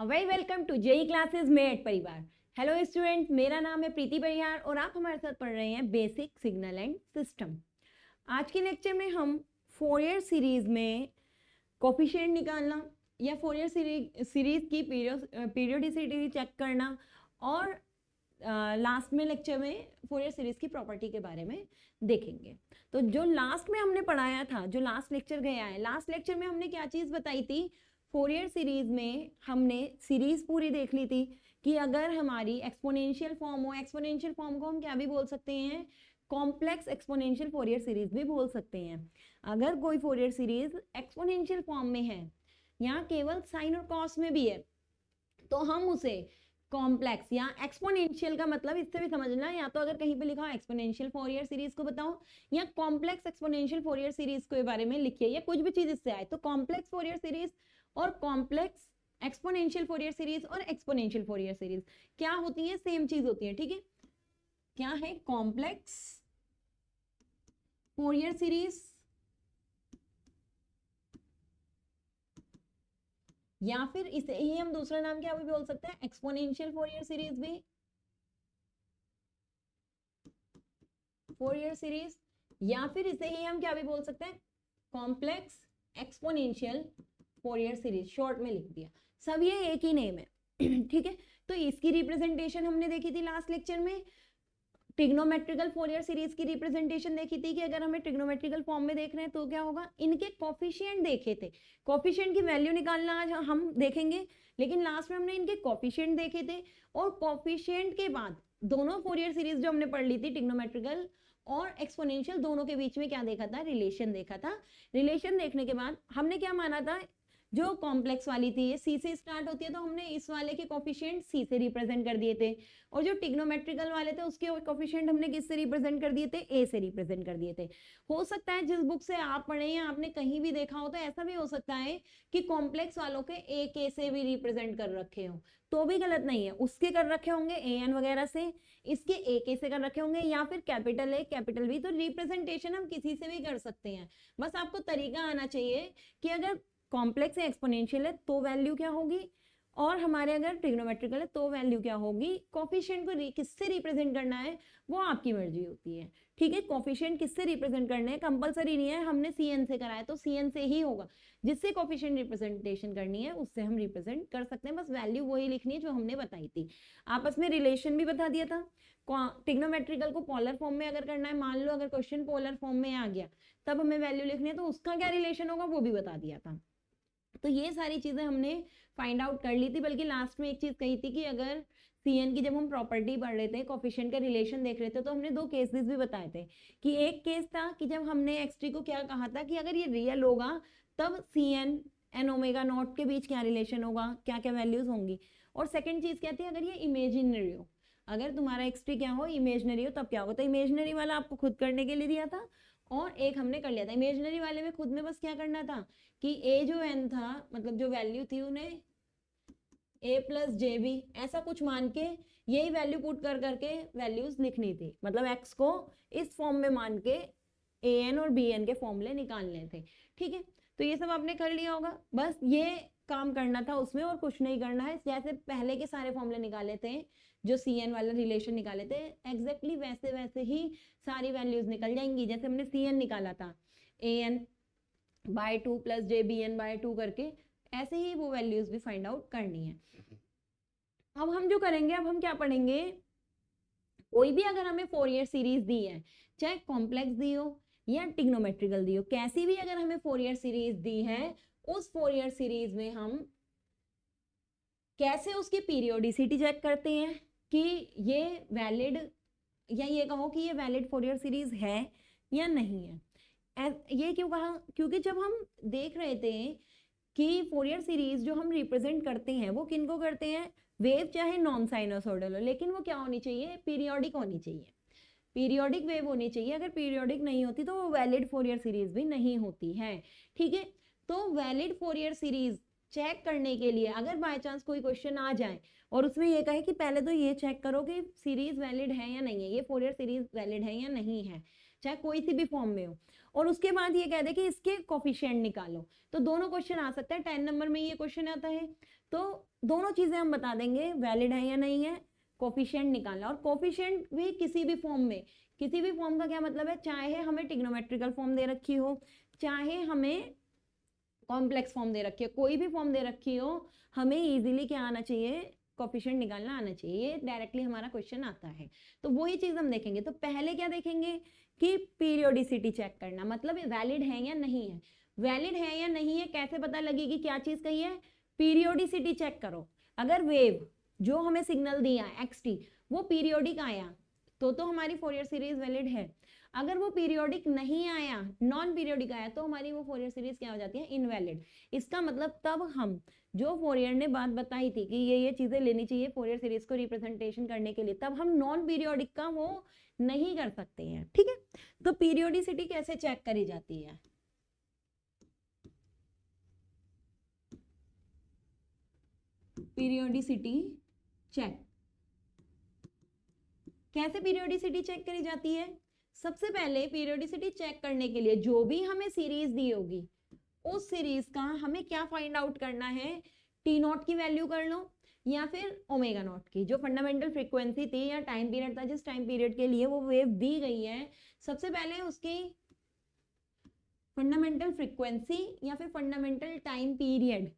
Very welcome to JEE classes mate परिवार। Hello student, मेरा नाम है प्रीति परिहार और आप हमारे साथ पढ़ रहे हैं बेसिक सिग्नल एंड सिस्टम। आज के लेक्चर में हम फोरियर सीरीज में कोफिशिएंट निकालना या फोरियर सीरीज की पीरियोडिसिटी चेक करना और लास्ट में लेक्चर में फोरियर सीरीज की प्रॉपर्टी के बारे में देखेंगे। तो जो लास्ट में हमने पढ़ाया था, जो लास्ट लेक्चर गया है, लास्ट लेक्चर में हमने क्या चीज़ बताई थी? फोरियर सीरीज में हमने सीरीज पूरी देख ली थी कि अगर हमारी एक्सपोनेंशियल फॉर्म हो, एक्सपोनेंशियल फॉर्म को हम क्या भी बोल सकते हैं? कॉम्प्लेक्स एक्सपोनेंशियल फोरियर सीरीज भी बोल सकते हैं। अगर कोई फोरियर सीरीज एक्सपोनेंशियल फॉर्म में है या केवल साइन और कॉस में भी है तो हम उसे कॉम्प्लेक्स या एक्सपोनेंशियल का मतलब इससे भी समझना, या तो अगर कहीं पे लिखा हो एक्सपोनेंशियल फोरियर सीरीज को बताओ या कॉम्प्लेक्स एक्सपोनेंशियल फोरियर सीरीज के बारे में लिखिए, या कुछ भी चीज इससे आए तो कॉम्प्लेक्स फोरियर सीरीज और कॉम्प्लेक्स एक्सपोनेंशियल फोरियर सीरीज और एक्सपोनेंशियल फोरियर सीरीज क्या होती है? सेम चीज होती है। ठीक है, क्या है? कॉम्प्लेक्स फोरियर सीरीज या फिर इसे ही हम दूसरा नाम क्या भी बोल सकते हैं? एक्सपोनेंशियल फोरियर सीरीज भी, फोरियर सीरीज, या फिर इसे ही हम क्या भी बोल सकते हैं? Complex exponential Fourier series, short में लिख दिया। सब ये एक ही नेम है। ठीक है, तो इसकी रिप्रेजेंटेशन हमने देखी थी लास्ट लेक्चर में। ट्रिग्नोमेट्रिकल फोरियर सीरीज की रिप्रेजेंटेशन देखी थी कि अगर हमें ट्रिग्नोमेट्रिकल फॉर्म में देख रहे हैं तो क्या होगा? इनके कोफिशिएंट देखे थे, कोफिशिएंट की वैल्यू निकालना आज हम देखेंगे, लेकिन लास्ट में हमने इनके कोफिशिएंट देखे थे। और कोफिशिएंट के बाद दोनों फोरियर सीरीज जो हमने पढ़ ली थी, ट्रिग्नोमेट्रिकल और एक्सपोनेंशियल, दोनों के बीच में क्या देखा था? रिलेशन देखा था। रिलेशन देखने के बाद हमने क्या माना था? जो कॉम्प्लेक्स वाली थी ये सी से स्टार्ट होती है, तो हमने इस वाले के कोफिशिएंट सी से रिप्रेजेंट कर दिए थे, और जो ट्रिग्नोमेट्रिकल वाले थे उसके कोफिशिएंट हमने किससे रिप्रेजेंट कर दिए थे? ए से रिप्रेजेंट कर दिए थे। हो सकता है जिस बुक से आप पढ़े या आपने कहीं भी देखा हो तो ऐसा भी हो सकता है कि कॉम्प्लेक्स वालों के ए के से भी रिप्रेजेंट कर रखे हो, तो भी गलत नहीं है। उसके कर रखे होंगे ए एन वगैरह से, इसके ए के से कर रखे होंगे, या फिर कैपिटल ए कैपिटल बी। तो रिप्रेजेंटेशन हम किसी से भी कर सकते हैं, बस आपको तरीका आना चाहिए कि अगर कॉम्प्लेक्स है, एक्सपोनेंशियल है तो वैल्यू क्या होगी, और हमारे अगर ट्रिग्नोमेट्रिकल है तो वैल्यू क्या होगी। कोफिशिएंट को किससे रिप्रेजेंट करना है वो आपकी मर्जी होती है। ठीक है, कोफिशिएंट किससे रिप्रेजेंट करने हैं कंपलसरी नहीं है, हमने सीएन से कराया तो सीएन से ही होगा। जिससे कोफिशिएंट रिप्रेजेंटेशन करनी है उससे हम रिप्रेजेंट कर सकते हैं, बस वैल्यू वही लिखनी है जो हमने बताई थी। आपस में रिलेशन भी बता दिया था। ट्रिग्नोमेट्रिकल को पोलर फॉर्म में अगर करना है, मान लो अगर क्वेश्चन पोलर फॉर्म में आ गया तब हमें वैल्यू लिखनी है, तो उसका क्या रिलेशन होगा वो भी बता दिया था। तो ये सारी चीजें हमने फाइंड आउट कर ली थी। बल्कि लास्ट में एक चीज कही थी कि अगर सीएन की जब हम प्रॉपर्टी पढ़ रहे थे, कोफिशिएंट का रिलेशन देख रहे थे, तो हमने दो केसेस भी बताए थे कि एक केस था कि जब हमने एक्स को क्या कहा था कि अगर ये रियल होगा तब सीएन एन ओमेगा नॉट के बीच क्या रिलेशन होगा, क्या क्या वैल्यूज होंगी। और सेकेंड चीज क्या थी? अगर ये इमेजिनरी हो, अगर तुम्हारा एक्स क्या हो, इमेजिनरी हो, तब क्या होगा। तो इमेजिनरी वाला आपको खुद करने के लिए दिया था और एक हमने कर लिया था। इमेजिनरी वाले में खुद में बस क्या करना था कि ए जो एन था, मतलब जो वैल्यू थी उन्हें ए प्लस जे बी ऐसा कुछ मान के यही वैल्यू पुट कर करके वैल्यूज लिखनी थी। मतलब एक्स को इस फॉर्म में मान के ए एन और बी एन के फॉर्मूले निकालने थे। ठीक है, तो ये सब आपने कर लिया होगा, बस ये काम करना था उसमें और कुछ नहीं करना है। जैसे पहले के सारे फॉर्मूले निकाले थे, जो सी एन वाला रिलेशन निकाले थे, एग्जैक्टली वैसे वैसे ही सारी वैल्यूज निकल जाएंगी। जैसे हमने सी एन निकाला था A N by 2 plus J B N by 2 करके, ऐसे ही वो वैल्यूज भी फाइंड आउट करनी है। अब हम जो करेंगे, अब हम क्या पढ़ेंगे? कोई भी अगर हमें फोरियर सीरीज दी है, चाहे कॉम्प्लेक्स दी हो या ट्रिग्नोमेट्रिकल दी हो, कैसी भी अगर हमें फोरियर सीरीज दी है, उस फोरियर सीरीज में हम कैसे उसकी पीरियोडिसिटी चेक करते हैं कि ये वैलिड, या ये कहो कि ये वैलिड फोरियर सीरीज है या नहीं है। ये क्यों कहा? क्योंकि जब हम देख रहे थे कि फोरियर सीरीज जो हम रिप्रेजेंट करते हैं वो किनको करते हैं? वेव चाहे नॉन साइनोसॉइडल हो, लेकिन वो क्या होनी चाहिए? पीरियोडिक होनी चाहिए, पीरियोडिक वेव होनी चाहिए। अगर पीरियोडिक नहीं होती तो वो वैलिड फोरियर सीरीज भी नहीं होती है। ठीक है, तो वैलिड फोरियर सीरीज चेक करने के लिए अगर बाय चांस कोई क्वेश्चन आ जाए और उसमें ये कहे कि पहले तो ये चेक करो कि सीरीज वैलिड है या नहीं है, ये फोरियर सीरीज वैलिड है या नहीं है, चाहे कोई सी भी फॉर्म में हो, और उसके बाद ये कह दे कि इसके कोफिशिएंट निकालो, तो दोनों क्वेश्चन आ सकते हैं। 10 नंबर में ये क्वेश्चन आता है, तो दोनों चीजें हम बता देंगे, वैलिड है या नहीं है, कोफिशिएंट निकालना। और कोफिशिएंट भी किसी भी फॉर्म में, किसी भी फॉर्म का क्या मतलब है, चाहे हमें ट्रिग्नोमेट्रिकल फॉर्म दे रखी हो, चाहे हमें कॉम्प्लेक्स फॉर्म दे रखी हो, कोई भी फॉर्म दे रखी हो, हमें इजीली क्या आना चाहिए, कोफिशिएंट निकालना आना चाहिए। ये डायरेक्टली हमारा क्वेश्चन आता है, तो वही चीज हम देखेंगे। तो पहले क्या देखेंगे कि पीरियोडिसिटी चेक करना, मतलब वैलिड है या नहीं है। वैलिड है या नहीं है कैसे पता लगेगी, क्या चीज कही है, पीरियोडिसिटी चेक करो। अगर वेव जो हमें सिग्नल दिया xt वो पीरियोडिक आया तो हमारी फोरियर सीरीज वैलिड है। अगर वो पीरियोडिक नहीं आया, नॉन पीरियोडिक आया, तो हमारी वो फोरियर सीरीज क्या हो जाती है, इनवैलिड। इसका मतलब तब हम जो फोरियर ने बात बताई थी कि ये चीजें लेनी चाहिए फोरियर सीरीज को रिप्रेजेंटेशन करने के लिए, तब हम नॉन पीरियोडिक का वो नहीं कर सकते हैं। ठीक है, तो पीरियोडिसिटी कैसे चेक करी जाती है, पीरियोडिसिटी चेक कैसे पीरियोडिसिटी चेक करी जाती है। सबसे पहले पीरियोडिसिटी चेक करने के लिए जो भी हमें सीरीज दी होगी उस सीरीज का हमें क्या फाइंड आउट करना है, टी नॉट की वैल्यू कर लो या फिर ओमेगा नॉट की, जो फंडामेंटल फ्रीक्वेंसी थी या टाइम पीरियड था जिस टाइम पीरियड के लिए वो वेव दी गई है, सबसे पहले उसकी फंडामेंटल फ्रीक्वेंसी या फिर फंडामेंटल टाइम पीरियड,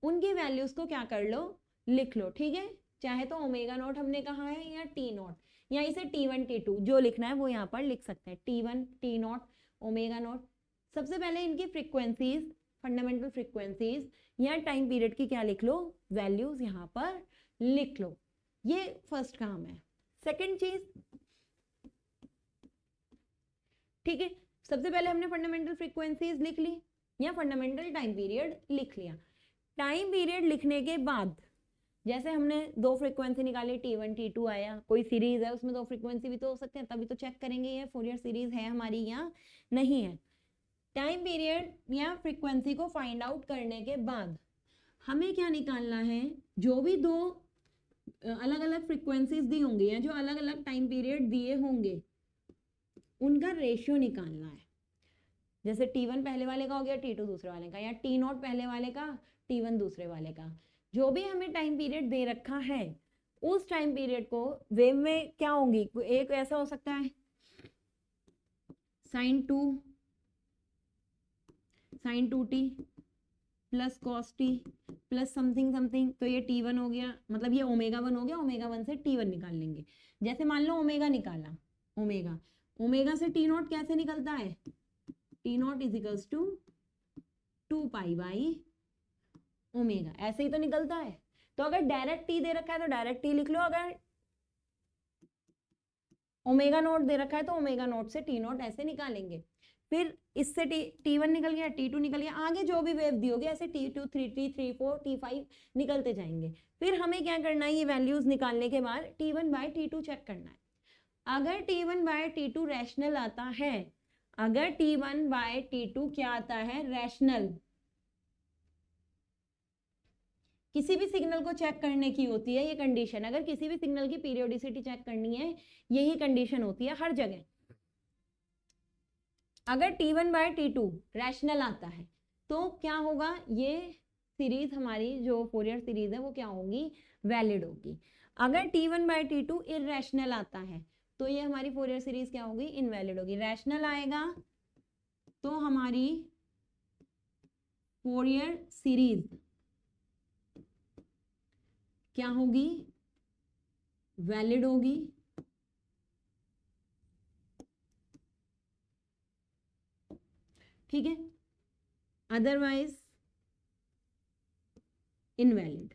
उनकी वैल्यूज को क्या कर लो, लिख लो। ठीक है, चाहे तो ओमेगा नॉट हमने कहा है या टी नॉट, या इसे T1 T2 जो लिखना है वो यहाँ पर लिख सकते हैं, T1 T not omega naught. सबसे पहले इनकी फ्रीक्वेंसीज, फंडामेंटल फ्रीक्वेंसीज या टाइम पीरियड की क्या लिख लो, वैल्यूज यहाँ पर लिख लो। ये फर्स्ट काम है। सेकंड चीज, ठीक है, सबसे पहले हमने फंडामेंटल फ्रीक्वेंसीज लिख ली या फंडामेंटल टाइम पीरियड लिख लिया। टाइम पीरियड लिखने के बाद जैसे हमने दो फ्रीक्वेंसी निकाली, T1 T2 आया, कोई सीरीज है उसमें दो फ्रीक्वेंसी भी तो हो सकते हैं, तभी तो चेक करेंगे ये फोरियर सीरीज है हमारी या नहीं है। टाइम पीरियड या फ्रीक्वेंसी को फाइंड आउट करने के बाद हमें क्या निकालना है, जो भी दो अलग अलग फ्रीक्वेंसीज दी होंगी या जो अलग अलग टाइम पीरियड दिए होंगे उनका रेशियो निकालना है। जैसे T1 पहले वाले का हो गया, T2 दूसरे वाले का, या T नॉट पहले वाले का, T1 दूसरे वाले का। जो भी हमें टाइम पीरियड दे रखा है उस टाइम पीरियड को वेव में क्या होंगी, एक ऐसा हो सकता है sin 2t plus cos t plus something something, तो ये T1 हो गया, मतलब ये ओमेगा 1 हो गया, ओमेगा 1 से T1 निकाल लेंगे। जैसे मान लो ओमेगा निकाला, ओमेगा से T नॉट कैसे निकलता है, T naught is equals to 2 pi by omega, ऐसे ही तो निकलता है। तो अगर डायरेक्ट टी दे रखा है तो डायरेक्ट टी लिख लो, अगर ओमेगा नॉट दे रखा है तो ओमेगा नॉट से टी नॉट ऐसे निकालेंगे। फिर इससे T1 निकल गया, T2 निकल गया, आगे जो भी वेव दी होगी ऐसे T2 T3 T4 T5 निकलते जाएंगे। फिर हमें क्या करना है, ये वैल्यूज निकालने के बाद T1 बाय T2 चेक करना है। अगर T1 बाय T2 रैशनल आता है, अगर T1 बाय T2 क्या आता है, रैशनल, किसी भी सिग्नल को चेक करने की होती है ये कंडीशन, अगर किसी भी सिग्नल की पीरियोडिसिटी चेक करनी है यही कंडीशन होती है हर जगह। अगर T1 बाय T2 रैशनल आता है तो क्या होगा, ये सीरीज हमारी जो फोरियर सीरीज है वो क्या होगी, वैलिड होगी। अगर T1 बाय T2 इररेशनल आता है तो ये हमारी फोरियर सीरीज क्या होगी, इनवैलिड होगी। रैशनल आएगा तो हमारी फोरियर सीरीज क्या होगी, वैलिड होगी। ठीक है, otherwise invalid,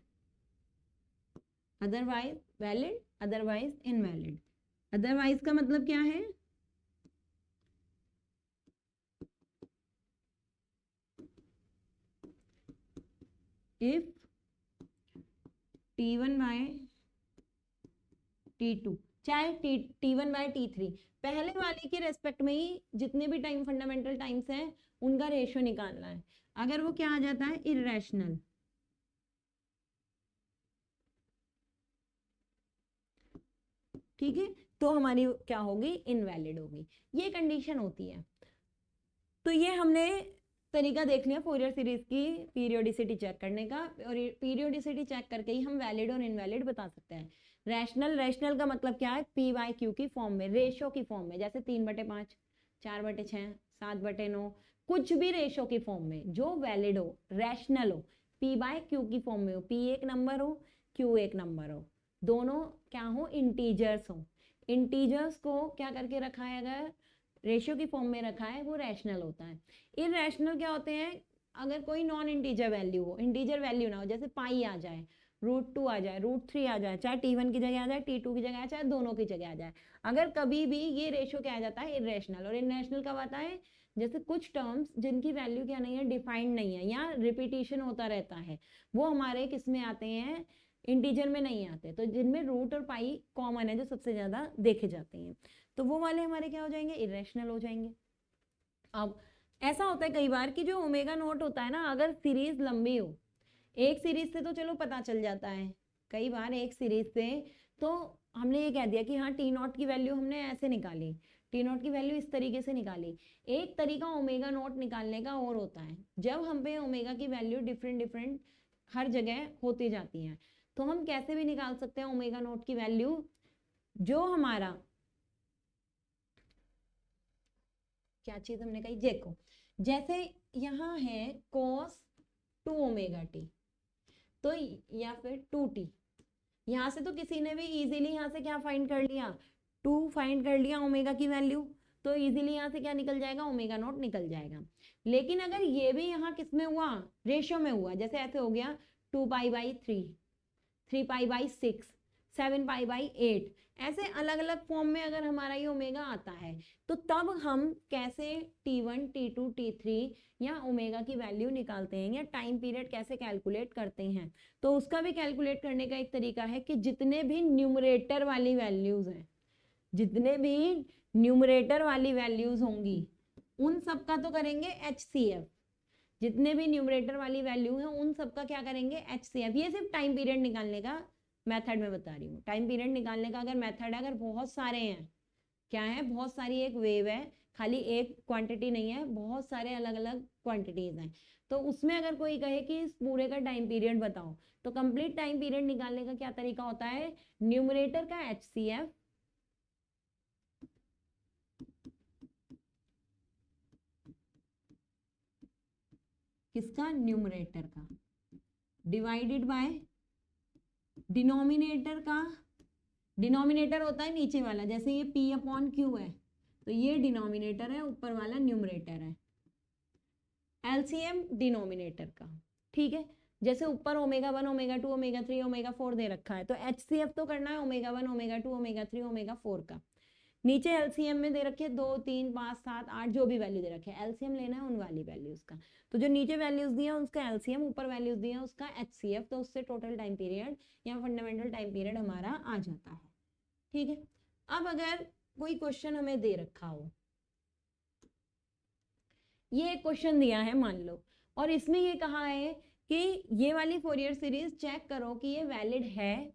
otherwise valid, otherwise invalid. Otherwise का मतलब क्या है, इफ T1 बाय T2 चाहे T1 बाय T3 पहले वाले के रेस्पेक्ट में ही जितने भी टाइम फंडामेंटल टाइम्स हैं उनका रेशियो निकालना है। अगर वो क्या आ जाता है, इररेशनल, ठीक है, तो हमारी क्या होगी, इनवैलिड होगी। ये कंडीशन होती है। तो ये हमने तरीका देख लिया फोरियर सीरीज की पीरियोडिसिटी चेक करने का, और पीरियोडिसिटी चेक करके ही हम वैलिड और इनवैलिड बता सकते हैं। रैशनल का मतलब क्या है, पी बाई क्यू की फॉर्म में, रेशो की फॉर्म में, जैसे 3/5, 4/6, 7/9, कुछ भी रेशो की फॉर्म में जो वैलिड हो, रैशनल हो, पी बाय क्यू की फॉर्म में हो, पी एक नंबर हो, क्यू एक नंबर हो, दोनों क्या हो, इंटीजर्स हो। इंटीजर्स को क्या करके रखा है, अगर रेशियो की फॉर्म में रखा है, वो रैशनल होता है। इरैशनल क्या होते हैं, अगर कोई नॉन इंटीजर वैल्यू हो, इंटीजर वैल्यू ना हो, जैसे पाई आ जाए, √2 आ जाए, √3 आ जाए, चाहे T1 की जगह आ जाए, T2 की जगह आ जाए, चाहे दोनों की जगह आ जाए, अगर कभी भी ये रेशियो क्या आ जाता है, इरैशनल। और इरैशनल कब आता है, जैसे कुछ टर्म्स जिनकी वैल्यू क्या नहीं है, डिफाइंड नहीं है, या रिपीटिशन होता रहता है, वो हमारे किस में आते हैं, इंटीजर में नहीं आते, तो जिनमें रूट और पाई कॉमन है, जो सबसे ज्यादा देखे जाते हैं, तो वो वाले हमारे क्या हो जाएंगे, इरैशनल हो जाएंगे। अब ऐसा होता है कई बार कि जो ओमेगा नॉट होता है ना, अगर सीरीज लंबी हो, एक सीरीज से तो चलो पता चल जाता है, कई बार एक सीरीज से तो हमने ये कह दिया कि हाँ T0 की वैल्यू हमने ऐसे निकाली, T0 की वैल्यू इस तरीके से निकाली। एक तरीका ओमेगा नॉट निकालने का और होता है, जब हम पे ओमेगा की वैल्यू डिफरेंट हर जगह होती जाती है, तो हम कैसे भी निकाल सकते हैं ओमेगा नॉट की वैल्यू, जो हमारा क्या चीज हमने कही, देखो जैसे यहाँ है cos 2 ओमेगा टी, तो या फिर 2t, यहाँ से तो किसी ने भी इजीली यहाँ से क्या फाइंड कर लिया, 2 फाइंड कर लिया ओमेगा की वैल्यू, तो इजीली यहाँ से क्या निकल जाएगा, ओमेगा नॉट निकल जाएगा। लेकिन अगर ये भी यहाँ किस में हुआ, रेशियो में हुआ, जैसे ऐसे हो गया 2π/3, 3π/6, 7π/8, ऐसे अलग अलग फॉर्म में अगर हमारा ये ओमेगा आता है, तो तब हम कैसे T1, T2, T3 या ओमेगा की वैल्यू निकालते हैं, या टाइम पीरियड कैसे कैलकुलेट करते हैं, तो उसका भी कैलकुलेट करने का एक तरीका है कि जितने भी न्यूमरेटर वाली वैल्यूज हैं, जितने भी न्यूमरेटर वाली वैल्यूज होंगी, उन सब का तो करेंगे HCF, जितने भी न्यूमरेटर वाली वैल्यू है उन सब का क्या करेंगे, HCF। ये सिर्फ टाइम पीरियड निकालने का मेथड में बता रही हूँ। टाइम पीरियड निकालने का अगर मेथड है, अगर बहुत सारे हैं, क्या है, बहुत सारी एक वेव है, खाली एक क्वांटिटी नहीं है, बहुत सारे अलग अलग क्वांटिटीज हैं, तो उसमें अगर कोई कहे कि इस पूरे का टाइम पीरियड बताओ, तो कंप्लीट टाइम पीरियड निकालने का क्या तरीका होता है, न्यूमरेटर का HCF किसका, न्यूमरेटर का, डिवाइडेड बाय डिनोमिनेटर का, डिनोमिनेटर होता है नीचे वाला, जैसे ये P/Q है, तो ये डिनोमिनेटर है, ऊपर वाला न्यूमरेटर है, LCM डिनोमिनेटर का, ठीक है। जैसे ऊपर ω1, ω2, ω3, ω4 दे रखा है, तो HCF तो करना है ω1, ω2, ω3, ω4 का। नीचे LCM में दे रखे 2, 3, 5, 7, 8 जो भी वैल्यू दे रखे हैं, LCM लेना है उन वाली वैल्यूज का, तो जो नीचे वैल्यूज दिए हैं उसका LCM, ऊपर वैल्यूज दिए हैं उसका HCF, तो उससे टोटल टाइम पीरियड या फंडामेंटल टाइम पीरियड हमारा आ जाता है, ठीक है। अब अगर कोई क्वेश्चन हमें दे रखा हो, ये एक क्वेश्चन दिया है मान लो, और इसमें ये कहा है कि ये वाली फोरियर सीरीज चेक करो कि ये वैलिड है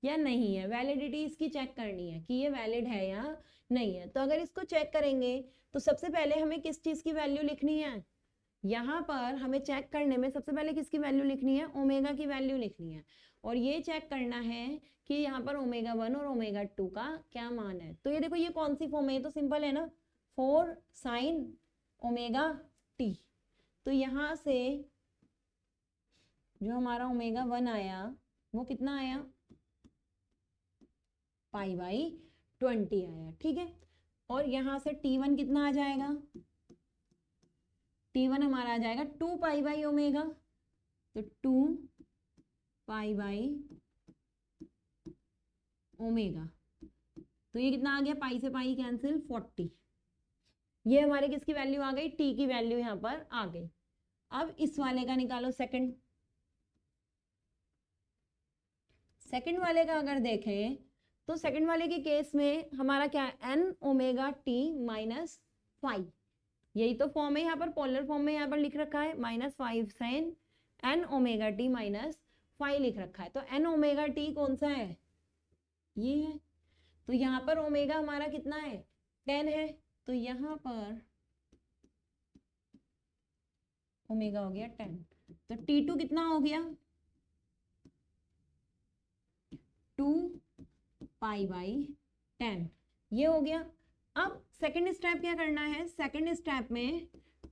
या नहीं है, वैलिडिटी इसकी चेक करनी है कि ये वैलिड है या नहीं है। तो अगर इसको चेक करेंगे तो सबसे पहले हमें किस चीज की वैल्यू लिखनी है, यहाँ पर हमें चेक करने में सबसे पहले किसकी वैल्यू लिखनी है, ओमेगा की वैल्यू लिखनी है, और ये चेक करना है कि यहाँ पर ω1 और ω2 का क्या मान है। तो ये देखो ये कौन सी फॉर्म है, तो सिंपल है ना, 4 sin ωt, तो यहाँ से जो हमारा ω1 आया वो कितना आया, π/20 आया, ठीक है। और यहाँ से T1 कितना आ जाएगा, T1 हमारा आ जाएगा 2π/ω, तो 2π/ω, तो ये कितना आ गया, पाई से पाई कैंसिल, 40। ये हमारे किसकी वैल्यू आ गई, T की वैल्यू यहाँ पर आ गई। अब इस वाले का निकालो सेकंड, सेकंड वाले का अगर देखें तो सेकंड वाले के केस में हमारा क्या है, n/t-5, यही तो फॉर्म है यहाँ पर, पोलर फॉर्म में यहाँ पर लिख रखा है -5 sin nωt-5 लिख रखा है, तो nωt कौन सा है, ये है, तो यहाँ पर ओमेगा हमारा कितना है 10 है, तो यहाँ पर ओमेगा हो गया 10, तो T2 कितना हो गया 2 पाई बाई 10, ये हो गया। अब सेकंड स्टेप क्या करना है, सेकंड स्टेप में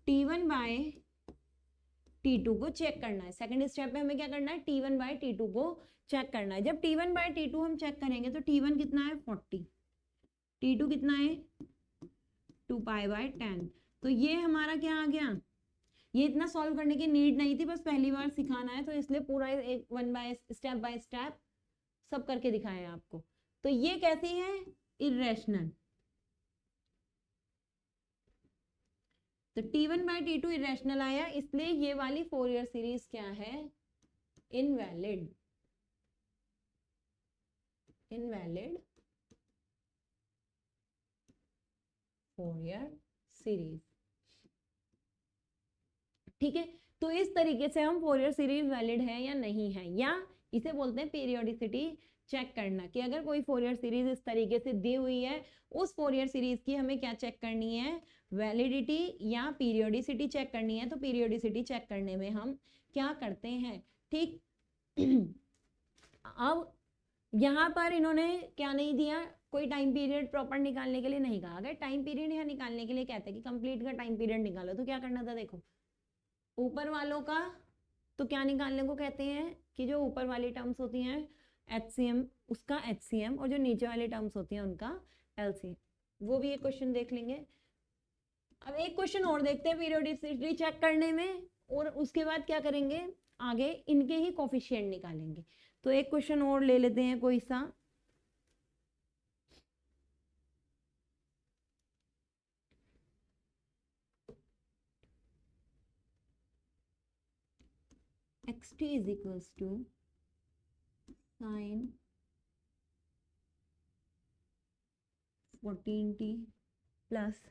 T1 बाय T2 को चेक करना है। सेकंड स्टेप में हमें क्या करना है, T1 बाय T2 को चेक करना है। जब T1 बाय T2 हम चेक करेंगे तो T1 कितना है 40, T2 कितना है 2 पाई बाय 10, तो ये हमारा क्या आ गया, ये इतना सॉल्व करने की नीड नहीं थी, बस पहली बार सिखाना है तो इसलिए पूरा एक बाय स्टेप सब करके दिखाया आपको। तो ये कैसी है, इरेशनल। तो T1 बाय T2 इरेशनल आया, इसलिए ये वाली फोरियर सीरीज क्या है, इनवैलिड। इनवैलिड फोरियर सीरीज, ठीक है। तो इस तरीके से हम फोरियर सीरीज वैलिड है या नहीं है, या इसे बोलते हैं पीरियोडिसिटी चेक करना, कि अगर कोई फोरियर सीरीज इस तरीके से दी हुई है, उस फोरियर सीरीज की हमें क्या चेक करनी है, वैलिडिटी या पीरियोडिसिटी चेक करनी है। तो पीरियोडिसिटी चेक करने में हम क्या करते हैं, ठीक। अब यहाँ पर इन्होंने क्या नहीं दिया, कोई टाइम पीरियड प्रॉपर निकालने के लिए नहीं कहा। अगर टाइम पीरियड यहाँ निकालने के लिए कहते हैं कि कंप्लीट का टाइम पीरियड निकालो, तो क्या करना था, देखो ऊपर वालों का तो क्या निकालने को कहते हैं कि जो ऊपर वाली टर्म्स होती हैं HCM, उसका HCM, और जो नीचे वाली टर्म्स होती हैं उनका LCM। वो भी एक क्वेश्चन देख लेंगे। अब एक क्वेश्चन और देखते हैं पीरियोडिसिटी चेक करने में, और उसके बाद क्या करेंगे, आगे इनके ही कोफिशिएंट निकालेंगे। तो एक क्वेश्चन और ले लेते हैं कोई सा, xt is equals to sin 14t plus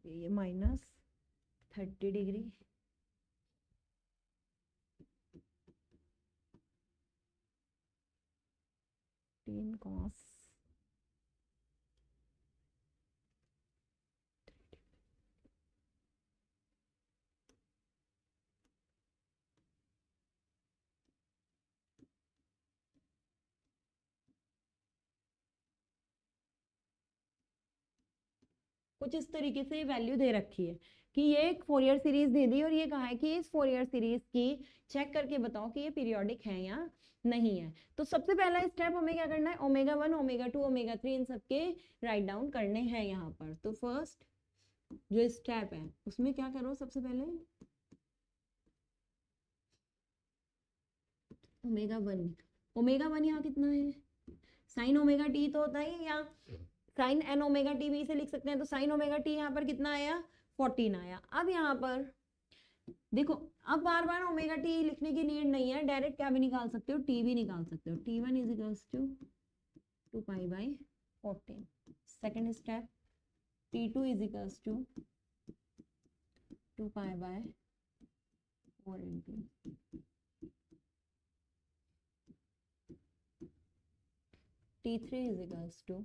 ये -30 डिग्री, टेन कॉस कुछ इस तरीके से वैल्यू दे रखी है कि ये एक फोरियर सीरीज दे दी, और ये कहा है कि इस फोरियर सीरीज की चेक करके बताओ कि ये पीरियोडिक है या नहीं है। तो सबसे पहला स्टेप हमें क्या करना है, ओमेगा 1 ओमेगा 2 ओमेगा 3 इन सबके राइट डाउन करने हैं यहाँ पर। तो फर्स्ट जो स्टेप है उसमें क्या करो, सबसे पहले ओमेगा 1 यहाँ कितना है, साइन ओमेगा टी तो होता है, या साइन एन ओमेगा टी भी इसे लिख सकते हैं। तो साइन ओमेगा टी यहाँ पर कितना आया 14 आया। अब यहाँ पर देखो, अब बार बार ओमेगा टी लिखने की नीड नहीं है, डायरेक्ट क्या भी निकाल सकते हो, टी भी निकाल सकते हो। T1 is equals to 2 pi by 14। Second step T2 is equals to 2 pi by 4 into T3 is equals to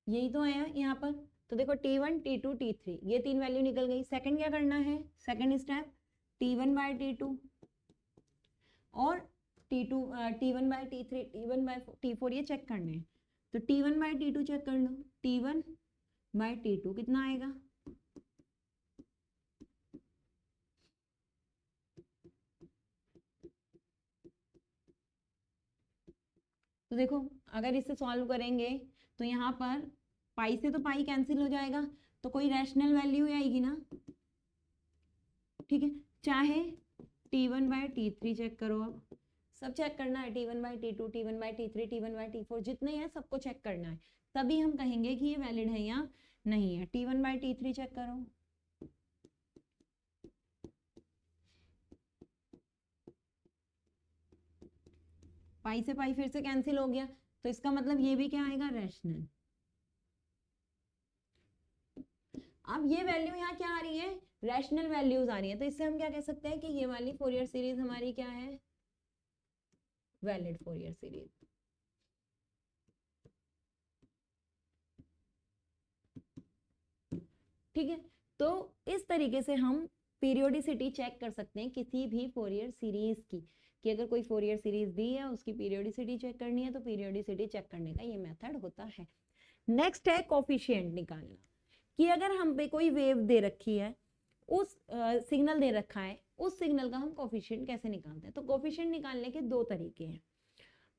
यही तो आया यहाँ पर। तो देखो T1 T2 T3 ये तीन वैल्यू निकल गई। सेकंड क्या करना है, second step T1 bye T2 और T1 bye T3 T1 bye T4 ये चेक करने हैं। तो T1 बाय T2 चेक कर लो, T1 बाय T2 कितना आएगा, तो देखो अगर इसे सॉल्व करेंगे तो यहाँ पर पाई से तो पाई कैंसिल हो जाएगा, तो कोई रैशनल वैल्यू आएगी ना, ठीक है। चाहे T1 बाय T3 चेक करो, अब सब चेक करना है, T1/T2, T1/T3, T1/T4 जितने हैं सबको चेक करना है, तभी हम कहेंगे कि ये वैलिड है या नहीं है। T1/T3 चेक करो, पाई से पाई फिर से कैंसिल हो गया, तो इसका मतलब ये भी क्या आएगा, रैशनल। अब ये वैल्यू यहाँ क्या आ रही है, रैशनल वैल्यूज आ रही है, तो इससे हम क्या कह सकते हैं कि ये वाली फोरियर सीरीज हमारी क्या है, वैलिड फोरियर सीरीज। ठीक है, तो इस तरीके से हम पीरियोडिसिटी चेक कर सकते हैं किसी भी फोरियर सीरीज की, कि अगर कोई फोरियर सीरीज दी है उसकी पीरियोडिसिटी चेक करनी है तो पीरियोडिसिटी चेक करने का ये मेथड होता है। नेक्स्ट है कोफिशिएंट निकालना, कि अगर हम पे कोई वेव दे रखी है, उस सिग्नल दे रखा है, उस सिग्नल का हम कोफिशिएंट कैसे निकालते हैं। तो कोफिशिएंट निकालने के दो तरीके हैं।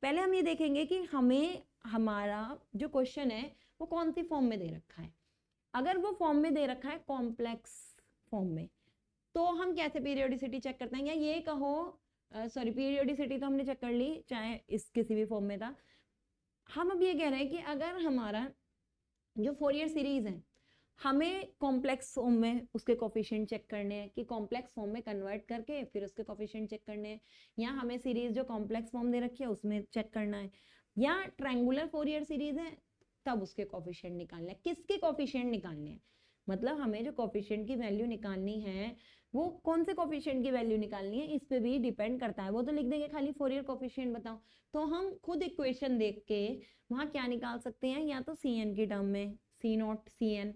पहले हम ये देखेंगे कि हमें हमारा जो क्वेश्चन है वो कौन सी फॉर्म में दे रखा है। अगर वो फॉर्म में दे रखा है कॉम्प्लेक्स फॉर्म में, तो हम कैसे पीरियोडिसिटी चेक करते हैं, या ये कहो सॉरी पीरियोडिसिटी तो हमने चेक कर ली चाहे इस किसी भी फॉर्म में था। हम अब ये कह रहे हैं कि अगर हमारा जो फोरियर सीरीज है हमें कॉम्प्लेक्स फॉर्म में उसके कोफिशिएंट चेक करने हैं, कि कॉम्प्लेक्स फॉर्म में कन्वर्ट करके फिर उसके कोफिशिएंट चेक करने हैं, या हमें सीरीज जो कॉम्प्लेक्स फॉर्म दे रखी है उसमें चेक करना है, या ट्रायंगुलर फोरियर सीरीज है तब उसके कोफिशिएंट निकालने हैं। किसके कोफिशिएंट निकालने हैं, मतलब हमें जो कोफिशिएंट की वैल्यू निकालनी है वो कौन से कोफिशिएंट की वैल्यू निकालनी है इस पे भी डिपेंड करता है। वो तो लिख देंगे खाली फोरियर कोफिशिएंट बताओ, तो हम खुद इक्वेशन देख के वहां क्या निकाल सकते हैं, या तो Cn की टर्म में C0 Cn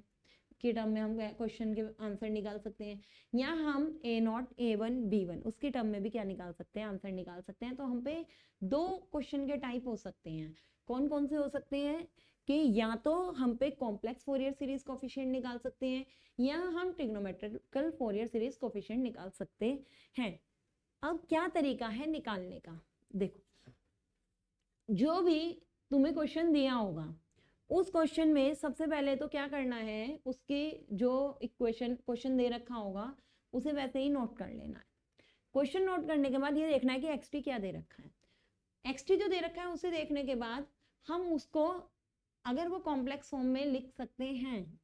के टर्म में हम क्वेश्चन के आंसर निकाल सकते हैं, या हम A0 A1 B1 उसके टर्म में भी क्या निकाल सकते हैं, आंसर निकाल सकते हैं। तो हम पे दो क्वेश्चन के टाइप हो सकते हैं। कौन कौन से हो सकते हैं, कि या तो हम पे कॉम्प्लेक्स फोरियर सीरीज कोफिशिएंट निकाल सकते हैं, या हम ट्रिग्नोमेट्रिकल फोरियर सीरीज कोफिशिएंट निकाल सकते हैं। अब क्या तरीका है निकालने का, देखो जो भी तुम्हें क्वेश्चन दिया होगा उस क्वेश्चन में सबसे पहले तो क्या करना है, उसके जो इक्वेशन क्वेश्चन दे रखा होगा उसे वैसे ही नोट कर लेना है। क्वेश्चन नोट करने के बाद ये देखना है कि एक्सटी क्या दे रखा है। एक्सटी जो दे रखा है उसे देखने के बाद हम उसको अगर वो कॉम्प्लेक्स फॉर्म में लिख सकते हैं,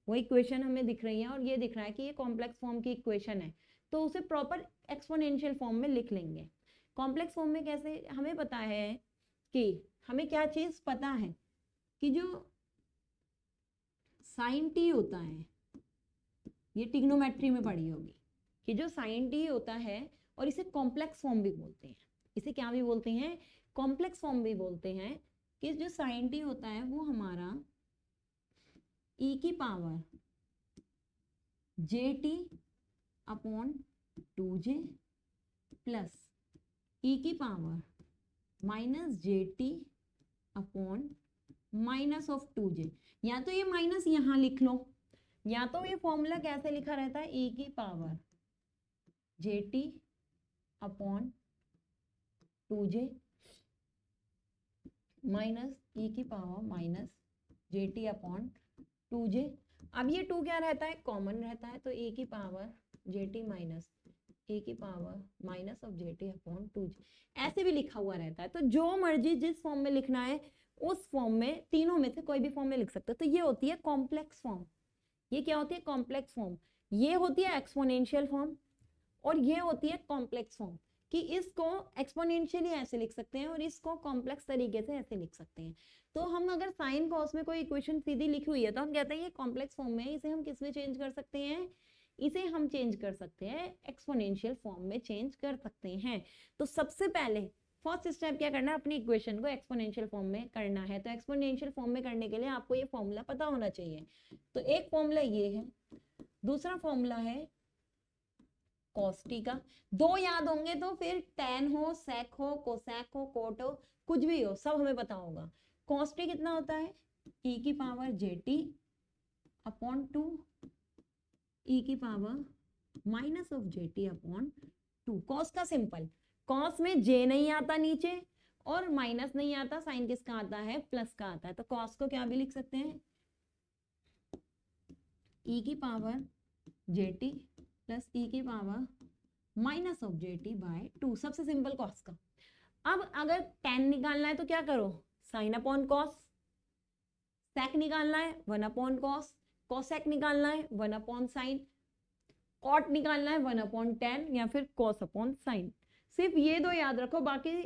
वो इक्वेशन हमें दिख रही है और ये दिख रहा है कि ये कॉम्प्लेक्स फॉर्म की इक्वेशन है, तो उसे प्रॉपर एक्सपोनेंशियल फॉर्म में लिख लेंगे। कॉम्प्लेक्स फॉर्म में कैसे, हमें पता है कि हमें क्या चीज पता है कि जो साइन टी होता है, ये ट्रिग्नोमेट्री में पढ़ी होगी, कि जो साइन टी होता है, और इसे कॉम्प्लेक्स फॉर्म भी बोलते हैं, इसे क्या भी बोलते हैं, कॉम्प्लेक्स फॉर्म भी बोलते हैं, कि जो साइन टी होता है वो हमारा e की power jt upon 2j plus e की power minus jt upon minus of 2j, या तो ये माइनस यहां लिख लो, या तो ये फॉर्मूला कैसे लिखा रहता है, e की power jt upon 2j minus e की power minus jt upon 2j। अब ये 2 क्या रहता है, कॉमन रहता है, तो e की पावर jt माइनस e की power minus of jt upon 2j ऐसे भी लिखा हुआ रहता है। तो जो मर्जी जिस फॉर्म में लिखना है उस फॉर्म में, तीनों में से कोई भी फॉर्म में लिख सकते हो। तो ये होती है कॉम्प्लेक्स फॉर्म। ये क्या होती है, कॉम्प्लेक्स फॉर्म। ये होती है एक्सपोनेंशियल फॉर्म, और ये होती है कॉम्प्लेक्स फॉर्म, कि इसको एक्सपोनेंशियली ऐसे लिख सकते हैं और इसको कॉम्प्लेक्स तरीके से ऐसे लिख सकते हैं। तो हम अगर साइन कॉस में कोई इक्वेशन सीधी लिखी हुई है तो हम कहते हैं ये कॉम्प्लेक्स फॉर्म में, इसे हम किस में चेंज कर सकते हैं, इसे हम चेंज कर सकते हैं एक्सपोनेंशियल फॉर्म में चेंज कर सकते हैं। तो सबसे पहले फर्स्ट स्टेप क्या करना है, अपनी इक्वेशन को एक्सपोनेंशियल फॉर्म में करना है। तो एक्सपोनेंशियल फॉर्म में करने के लिए आपको ये फॉर्मूला पता होना चाहिए। तो एक फॉर्मूला ये है, दूसरा फॉर्मूला है cos t का। दो याद होंगे तो फिर tan हो, sec हो, cosec हो, cot हो, कुछ भी हो, सब हमें पता होगा। cos t कितना होता है, e की पावर jt अपॉन 2 e की power minus of jt upon 2। cos का सिंपल, cos में j नहीं आता नीचे और माइनस नहीं आता, साइन किसका आता है, प्लस का आता है। तो cos को क्या भी लिख सकते हैं, e की पावर jt प्लस e की power minus of jt by 2। सबसे सिंपल cos का। अब अगर tan निकालना है तो क्या करो, साइन अपॉन कॉस, sec निकालना है 1 अपॉन कॉस, cosec निकालना है 1 अपॉन साइन, कॉट निकालना है 1 अपॉन टेन या फिर कॉस अपॉन साइन। सिर्फ ये दो याद रखो, बाकी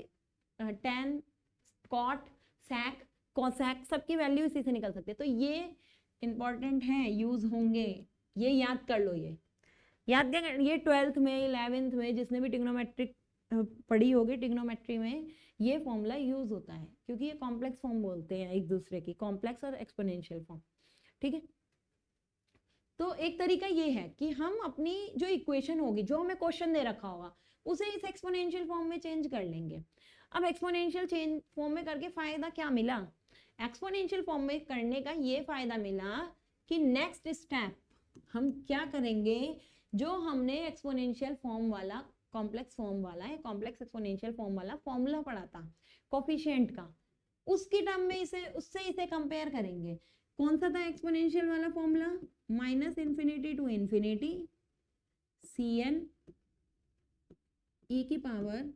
टेन, कॉट, sec, cosec सबकी वैल्यू इसी से निकल सकती है। तो ये इंपॉर्टेंट है, यूज होंगे, ये याद कर लो। ये याद क्या, ये 12th में 11th में जिसने भी ट्रिग्नोमेट्रिक पढ़ी होगी, ट्रिग्नोमेट्री में ये फॉर्मूला यूज होता है, क्योंकि ये कॉम्प्लेक्स फॉर्म बोलते हैं एक दूसरे की, कॉम्प्लेक्स और एक्सपोनेंशियल फॉर्म। ठीक है, तो एक तरीका ये है कि हम अपनी जो इक्वेशन होगी, जो हमें क्वेश्चन दे रखा होगा, उसे इस एक्सपोनेंशियल फॉर्म में चेंज कर लेंगे। अब एक्सपोनेंशियल चेंज फॉर्म में करके फायदा क्या मिला, एक्सपोनेंशियल फॉर्म में करने का ये फायदा मिला कि नेक्स्ट स्टेप हम क्या करेंगे, जो हमने एक्सपोनेंशियल फॉर्म वाला, कॉम्प्लेक्स फॉर्म वाला है, कॉम्प्लेक्स एक्सपोनेंशियल फॉर्म वाला फॉर्मूला पढ़ा था कोफिशिएंट का, उसकी टर्म में इसे, उससे इसे कंपेयर करेंगे। कौन सा था एक्सपोनेंशियल वाला formula, minus infinity to infinity cn e की power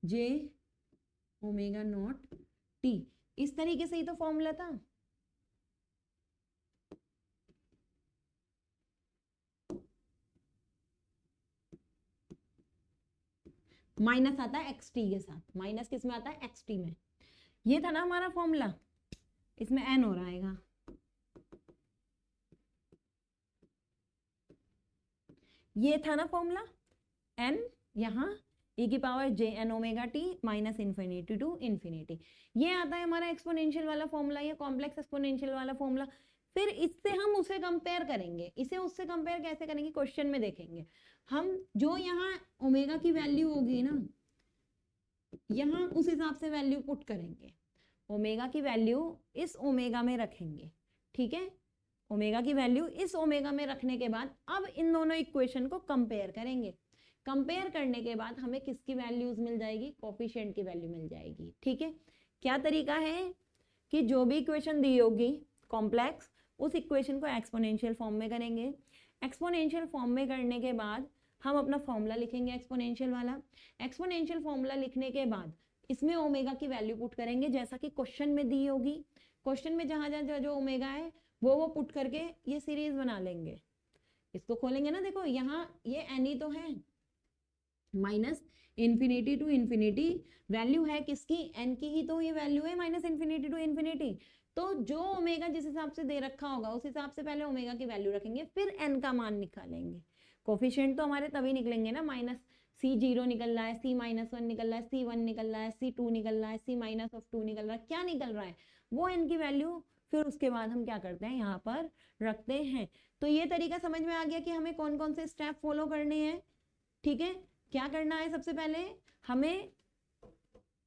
j omega naught t, इस तरीके से ही तो फॉर्मूला था। माइनस आता है xt के साथ, माइनस किस में आता है, xt में। ये था ना हमारा फॉर्मूला, इसमें n हो रहा है, ये था ना फॉर्मूला n, यहाँ e की power j n omega t minus infinity to infinity, ये आता है हमारा एक्सपोनेंशियल वाला फॉर्मूला, ये कॉम्प्लेक्स एक्सपोनेंशियल वाला फॉर्मूला। फिर इससे हम उसे कंपेयर करेंगे, इसे उससे कंपेयर कैसे करेंगे, क्वेश्चन में देखेंगे हम। जो यहाँ ओमेगा की वैल्यू होगी ना, यहाँ उस हिसाब से वैल्यू पुट करेंगे, ओमेगा की वैल्यू इस ओमेगा में रखेंगे। ठीक है, ओमेगा की वैल्यू इस ओमेगा में रखने के बाद अब इन दोनों इक्वेशन को कंपेयर करेंगे। कंपेयर करने के बाद हमें किसकी वैल्यूज मिल जाएगी, कोफिशिएंट की वैल्यू मिल जाएगी। ठीक है, क्या तरीका है कि जो भी इक्वेशन दी होगी कॉम्प्लेक्स, उस इक्वेशन को एक्सपोनेंशियल फॉर्म में करेंगे। एक्सपोनेंशियल फॉर्म में करने के बाद हम अपना फॉर्मूला लिखेंगे एक्सपोनेंशियल वाला। एक्सपोनेंशियल फॉर्मूला लिखने के बाद इसमें ओमेगा की वैल्यू पुट करेंगे, जैसा कि क्वेश्चन में दी होगी। क्वेश्चन में जहां जहां जो ओमेगा है वो पुट करके ये सीरीज बना लेंगे। इसको खोलेंगे ना, देखो यहाँ ये एन ही तो है, minus infinity to infinity value है किसकी, एन की ही तो ये वैल्यू है, माइनस इन्फिनिटी टू इन्फिनिटी। तो जो ओमेगा जिस हिसाब से दे रखा होगा उस हिसाब से पहले ओमेगा की वैल्यू रखेंगे, फिर एन का मान निकालेंगे। कोफिशिएंट तो हमारे तभी निकलेंगे ना, माइनस C0 निकल रहा है, C-1 निकल रहा है, C1 निकल रहा है, C2 निकल रहा है, C-2 निकल रहा है, क्या निकल रहा है, वो एन की वैल्यू फिर उसके बाद हम क्या करते हैं, यहाँ पर रखते हैं। तो ये तरीका समझ में आ गया कि हमें कौन कौन से स्टेप फॉलो करने हैं। ठीक है, क्या करना है, सबसे पहले हमें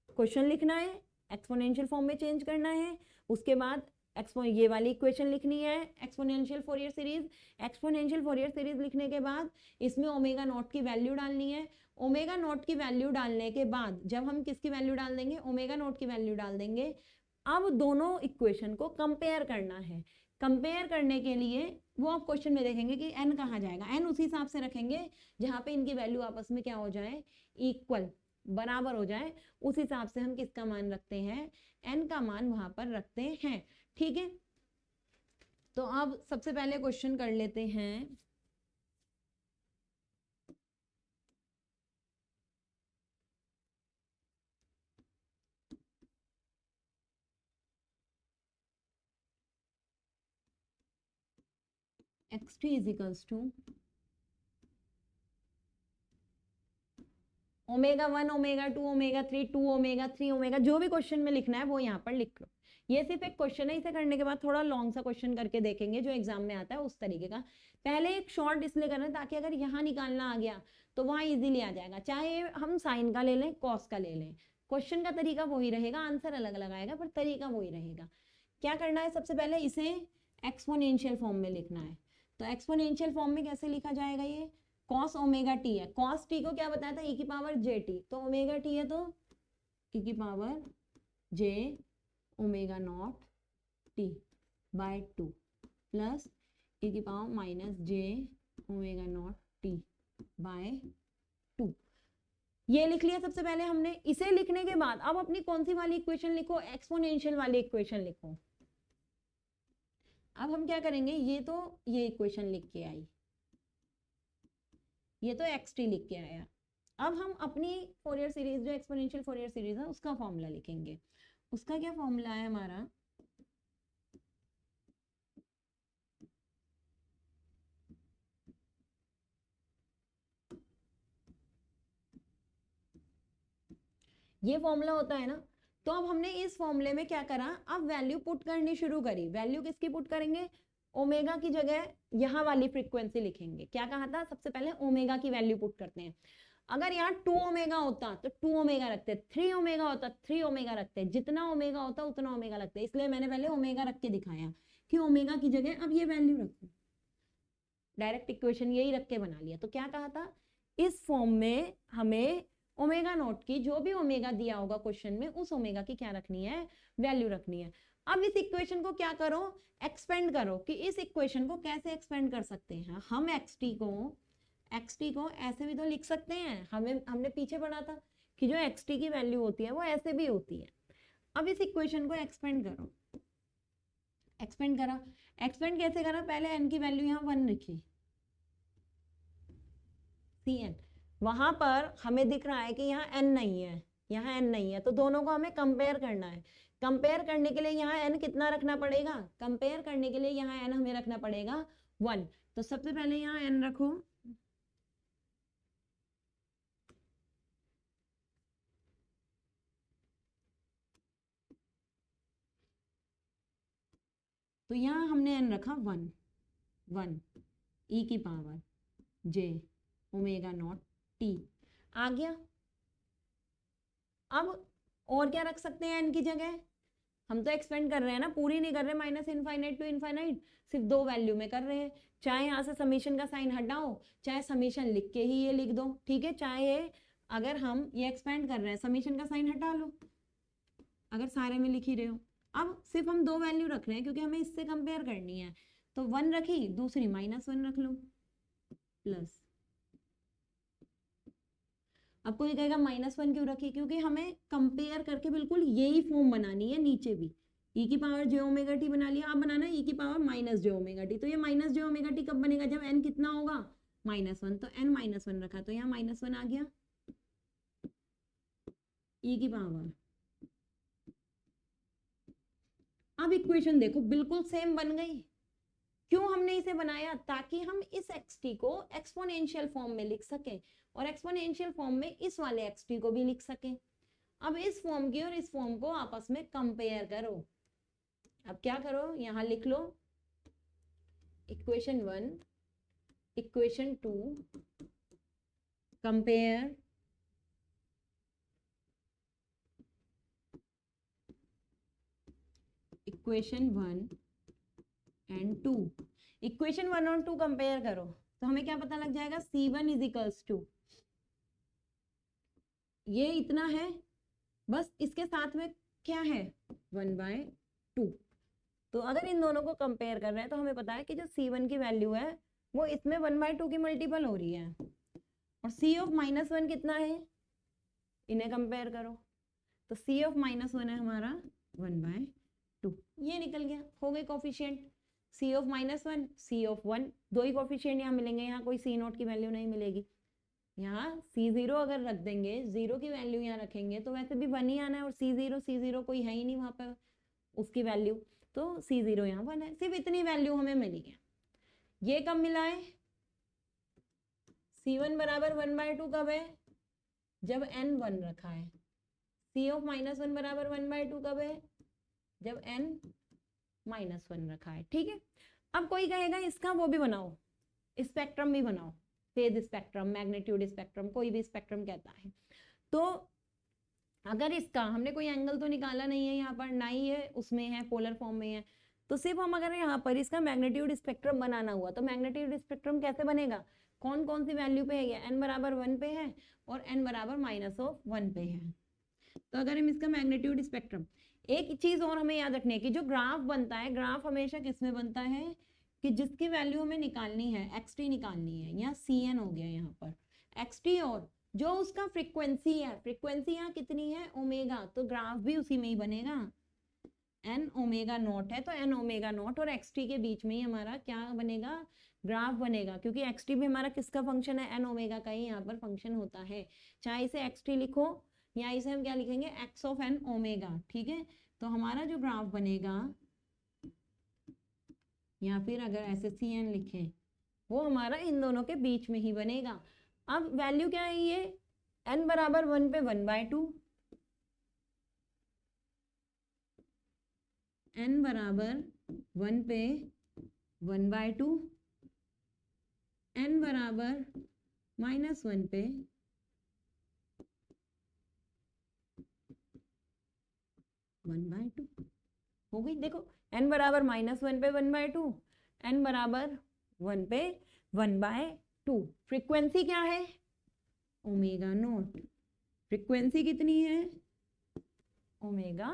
क्वेश्चन लिखना है, एक्सपोनेंशियल फॉर्म में चेंज करना है, उसके बाद ये वाली इक्वेशन लिखनी है exponential Fourier series. Exponential Fourier series लिखने के बाद इसमें ओमेगा नॉट की वैल्यू डालनी है। ओमेगा नॉट की वैल्यू डालने के बाद जब हम किसकी वैल्यू डाल देंगे, ओमेगा नॉट की वैल्यू डाल देंगे। अब दोनों इक्वेशन को कंपेयर करना है। कंपेयर करने के लिए वो आप क्वेश्चन में देखेंगे कि n कहाँ जाएगा, n उसी हिसाब से रखेंगे जहां पे इनकी वैल्यू आपस में क्या हो जाए, इक्वल, बराबर हो जाए, उस हिसाब से हम किसका मान रखते हैं, n का मान वहां पर रखते हैं। ठीक है, तो अब सबसे पहले क्वेश्चन कर लेते हैं। xt is equals to omega 1, omega 2, omega 3, 2 omega 3 omega, जो भी क्वेश्चन में लिखना है वो यहाँ पर लिख लो। ये सिर्फ एक क्वेश्चन है, इसे करने के बाद थोड़ा लॉन्ग सा क्वेश्चन करके देखेंगे जो एग्जाम में आता है उस तरीके का। पहले एक शॉर्ट इसलिए करना है ताकि अगर यहाँ निकालना आ गया तो वहां इजीली आ जाएगा, चाहे हम साइन का ले लें, कॉस का ले लें, क्वेश्चन का तरीका वही रहेगा, आंसर अलग अलग आएगा पर तरीका वही रहेगा। क्या करना है, सबसे पहले इसे एक्सपोनेंशियल फॉर्म में लिखना है। तो एक्सपोनेंशियल फॉर्म में कैसे लिखा जाएगा, ये कॉस ओमेगा टी है, कॉस टी को क्या बताया था, e की पावर जे टी, तो ओमेगा टी है तो e की power J omega not t by 2 plus e की power minus j omega not t by 2। ये लिख लिया सबसे पहले हमने। इसे लिखने के बाद अब अपनी कौन सी वाली इक्वेशन लिखो, एक्सपोनेंशियल वाली इक्वेशन लिखो। अब हम क्या करेंगे, ये इक्वेशन लिख के आई, ये तो xt लिख के आया। अब हम अपनी फोरियर सीरीज जो एक्सपोनेंशियल फोरियर सीरीज है उसका फॉर्मूला लिखेंगे। उसका क्या फॉर्मूला है हमारा, ये फॉर्मूला होता है ना। तो अब हमने इस फॉर्मूले में क्या करा, अब वैल्यू पुट करनी शुरू करी। वैल्यू किसकी पुट करेंगे, ओमेगा की जगह यहाँ वाली फ्रीक्वेंसी लिखेंगे। क्या कहा था, सबसे पहले ओमेगा की वैल्यू पुट करते हैं। अगर यहाँ 2 ओमेगा होता तो 2 ओमेगा रखते, 3 ओमेगा होता 3 ओमेगा रखते, जितना ओमेगा होता उतना ओमेगा रखते। इसलिए मैंने पहले ओमेगा रख के दिखाया कि ओमेगा की जगह अब ये वैल्यू रखो। डायरेक्ट इक्वेशन यही रख के बना लिया। तो क्या कहा था, इस फॉर्म में हमें ओमेगा नॉट की, जो भी ओमेगा दिया होगा क्वेश्चन में, उस ओमेगा की क्या रखनी है, वैल्यू रखनी है। अब इस इक्वेशन को क्या करो, एक्सपेंड करो कि इस इक्वेशन को कैसे एक्सपेंड कर सकते हैं हम। xt को ऐसे भी तो लिख सकते हैं। हमने पीछे पढ़ा था कि जो xt की वैल्यू होती है वो ऐसे भी होती है। अब इस इक्वेशन को एक्सपेंड करो, एक्सपेंड करा। एक्सपेंड कैसे करा, पहले n की वैल्यू यहाँ 1 लिखी, cn। वहां पर हमें दिख रहा है कि यहाँ n नहीं है, यहाँ n नहीं है, तो दोनों को हमें कंपेयर करना है। कंपेयर करने के लिए यहाँ n कितना रखना पड़ेगा, कंपेयर करने के लिए यहाँ n हमें रखना पड़ेगा 1। तो सबसे पहले यहाँ n रखो, तो यहाँ हमने n रखा 1 e की power j omega naught t आ गया। अब और क्या रख सकते हैं n की जगह, हम तो एक्सपेंड कर रहे हैं ना, पूरी नहीं कर रहे, माइनस इनफाइनाइट टू इनफाइनाइट, सिर्फ 2 वैल्यू में कर रहे हैं। चाहे यहाँ से समीशन का साइन हटाओ, चाहे समीशन लिख के ही ये लिख दो, ठीक है। चाहे अगर हम ये एक्सपेंड कर रहे हैं, समीशन का साइन हटा लो, अगर सारे में लिख ही रहे हो। अब सिर्फ हम 2 वैल्यू रख रहे हैं क्योंकि हमें इससे कंपेयर करनी है। तो 1 रखी, दूसरी -1 रख लो, प्लस। अब कोई कहेगा -1 क्यों रखी, क्योंकि हमें कंपेयर करके बिल्कुल यही फॉर्म बनानी है। नीचे भी e की पावर j ओमेगा t बना लिया, आप बनाना e की पावर -j ओमेगा t। तो ये -j ओमेगा t कब बनेगा, जब n कितना होगा, -1। तो n -1 रखा, तो यहाँ -1 आ गया, e की पावर। अब इक्वेशन देखो बिल्कुल सेम बन गई। क्यों हमने इसे बनाया, ताकि हम इस xt को एक्सपोनेंशियल फॉर्म में लिख सकें, और एक्सपोनेंशियल फॉर्म में इस वाले xt को भी लिख सकें। अब इस फॉर्म की और इस फॉर्म को आपस में कंपेयर करो। अब क्या करो, यहां लिख लो equation 1, equation 2, compare equation 1 and 2। Equation 1 और 2 कंपेयर करो तो हमें क्या पता लग जाएगा, C1 इज इक्वल्स टू, ये इतना है बस, इसके साथ में क्या है 1/2। तो अगर इन दोनों को कंपेयर कर रहे हैं तो हमें पता है कि जो C1 की वैल्यू है वो इसमें 1/2 की मल्टीपल हो रही है, और C ऑफ -1 कितना है, इन्हें कंपेयर करो तो C ऑफ -1 है हमारा 1/2। ये निकल गया, हो गए coefficient. C of -1, C of 1, दो ही कोफिशिएंट यहाँ मिलेंगे, यहाँ कोई C0 की वैल्यू नहीं मिलेगी। यहाँ C0 अगर रख देंगे, 0 की वैल्यू यहाँ रखेंगे तो वैसे भी 1 ही आना है, और C0 कोई है ही नहीं वहां पर उसकी वैल्यू, तो C0 यहाँ 1 है। सिर्फ इतनी वैल्यू हमें मिली है। ये कब मिला है, C1 बराबर 1/2 कब है, जब n 1 रखा है। C ऑफ -1 बराबर 1/2 कब है, जब n -1 रखा है, ठीक है। अब कोई कहेगा इसका वो भी बनाओ, स्पेक्ट्रम भी बनाओ, फेज स्पेक्ट्रम, मैग्नीट्यूड स्पेक्ट्रम, कोई भी स्पेक्ट्रम कहता है। तो अगर इसका हमने कोई एंगल तो निकाला नहीं है यहाँ पर, ना ही है उसमें है पोलर फॉर्म में है, तो सिर्फ हम अगर यहाँ पर इसका मैग्नीट्यूड स्पेक्ट्रम बनाना हुआ तो मैग्नीट्यूड स्पेक्ट्रम कैसे बनेगा, कौन कौन सी वैल्यू पे है, n बराबर 1 पे है और n बराबर -1 पे है। तो अगर हम इसका मैग्नीट्यूड स्पेक्ट्रम, एक चीज और हमें याद रखनी है कि जो ग्राफ बनता है, ग्राफ हमेशा किसमें बनता है कि जिसकी वैल्यू हमें निकालनी है, xt निकालनी है, यहाँ cn हो गया यहाँ पर xt और जो उसका फ्रीक्वेंसी है, फ्रीक्वेंसी यहाँ कितनी है ओमेगा, तो ग्राफ भी उसी में ही बनेगा। एन ओमेगा नॉट है तो एन ओमेगा नॉट और एक्स टी के बीच में ही हमारा क्या बनेगा, ग्राफ बनेगा, क्योंकि एक्स टी भी हमारा किसका फंक्शन है, एन ओमेगा का ही यहाँ पर फंक्शन होता है। चाहे इसे एक्स टी लिखो या इसे हम क्या लिखेंगे, एक्स ऑफ एन ओमेगा, ठीक है। तो हमारा जो ग्राफ बनेगा, या फिर अगर ऐसे सी एन लिखें, वो हमारा इन दोनों के बीच में ही बनेगा। अब वैल्यू क्या है ये, n बराबर 1 पे 1/2, n बराबर 1 पे 1/2, n बराबर -1 पे 1/2 हो गई। देखो n बराबर -1 पे 1/2, n बराबर 1 पे 1/2। फ्रीक्वेंसी क्या है, ओमेगा नॉट, फ्रीक्वेंसी कितनी है, ओमेगा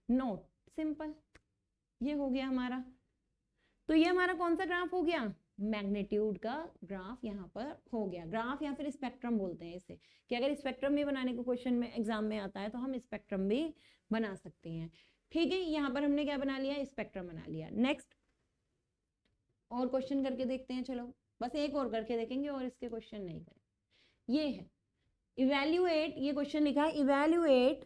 नॉट, सिंपल, ये हो गया हमारा। तो ये हमारा कौन सा ग्राफ हो गया, मैग्नीट्यूड का ग्राफ यहाँ पर हो गया। ग्राफ या फिर स्पेक्ट्रम बोलते हैं इसे, कि अगर स्पेक्ट्रम भी बनाने को क्वेश्चन में एग्जाम में आता है तो हम स्पेक्ट्रम भी बना सकते हैं, ठीक है। यहाँ पर हमने क्या बना लिया, स्पेक्ट्रम बना लिया। नेक्स्ट और क्वेश्चन करके देखते हैं, चलो बस एक और करके देखेंगे और इसके क्वेश्चन नहीं करें। ये है इवैल्यूएट, ये क्वेश्चन लिखा है इवैल्यूएट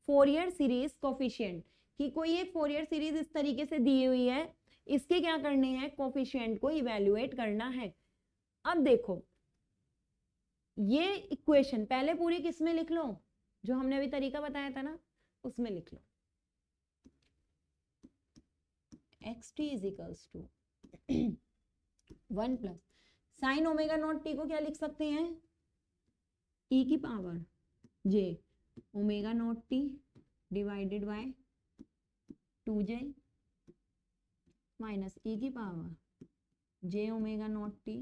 फोरियर सीरीज कोफिशिएंट, कि कोई एक फोरियर सीरीज इस तरीके से दी हुई है, इसके क्या करने हैं, कोफिशिएंट को इवैल्यूएट करना है। अब देखो ये इक्वेशन पहले पूरी किस में लिख लो, जो हमने अभी तरीका बताया था ना उसमें लिख लो, X T is equals to 1 plus sine omega not T को क्या लिख सकते हैं, ई की power J omega not T divided by 2j minus e की power J omega not T,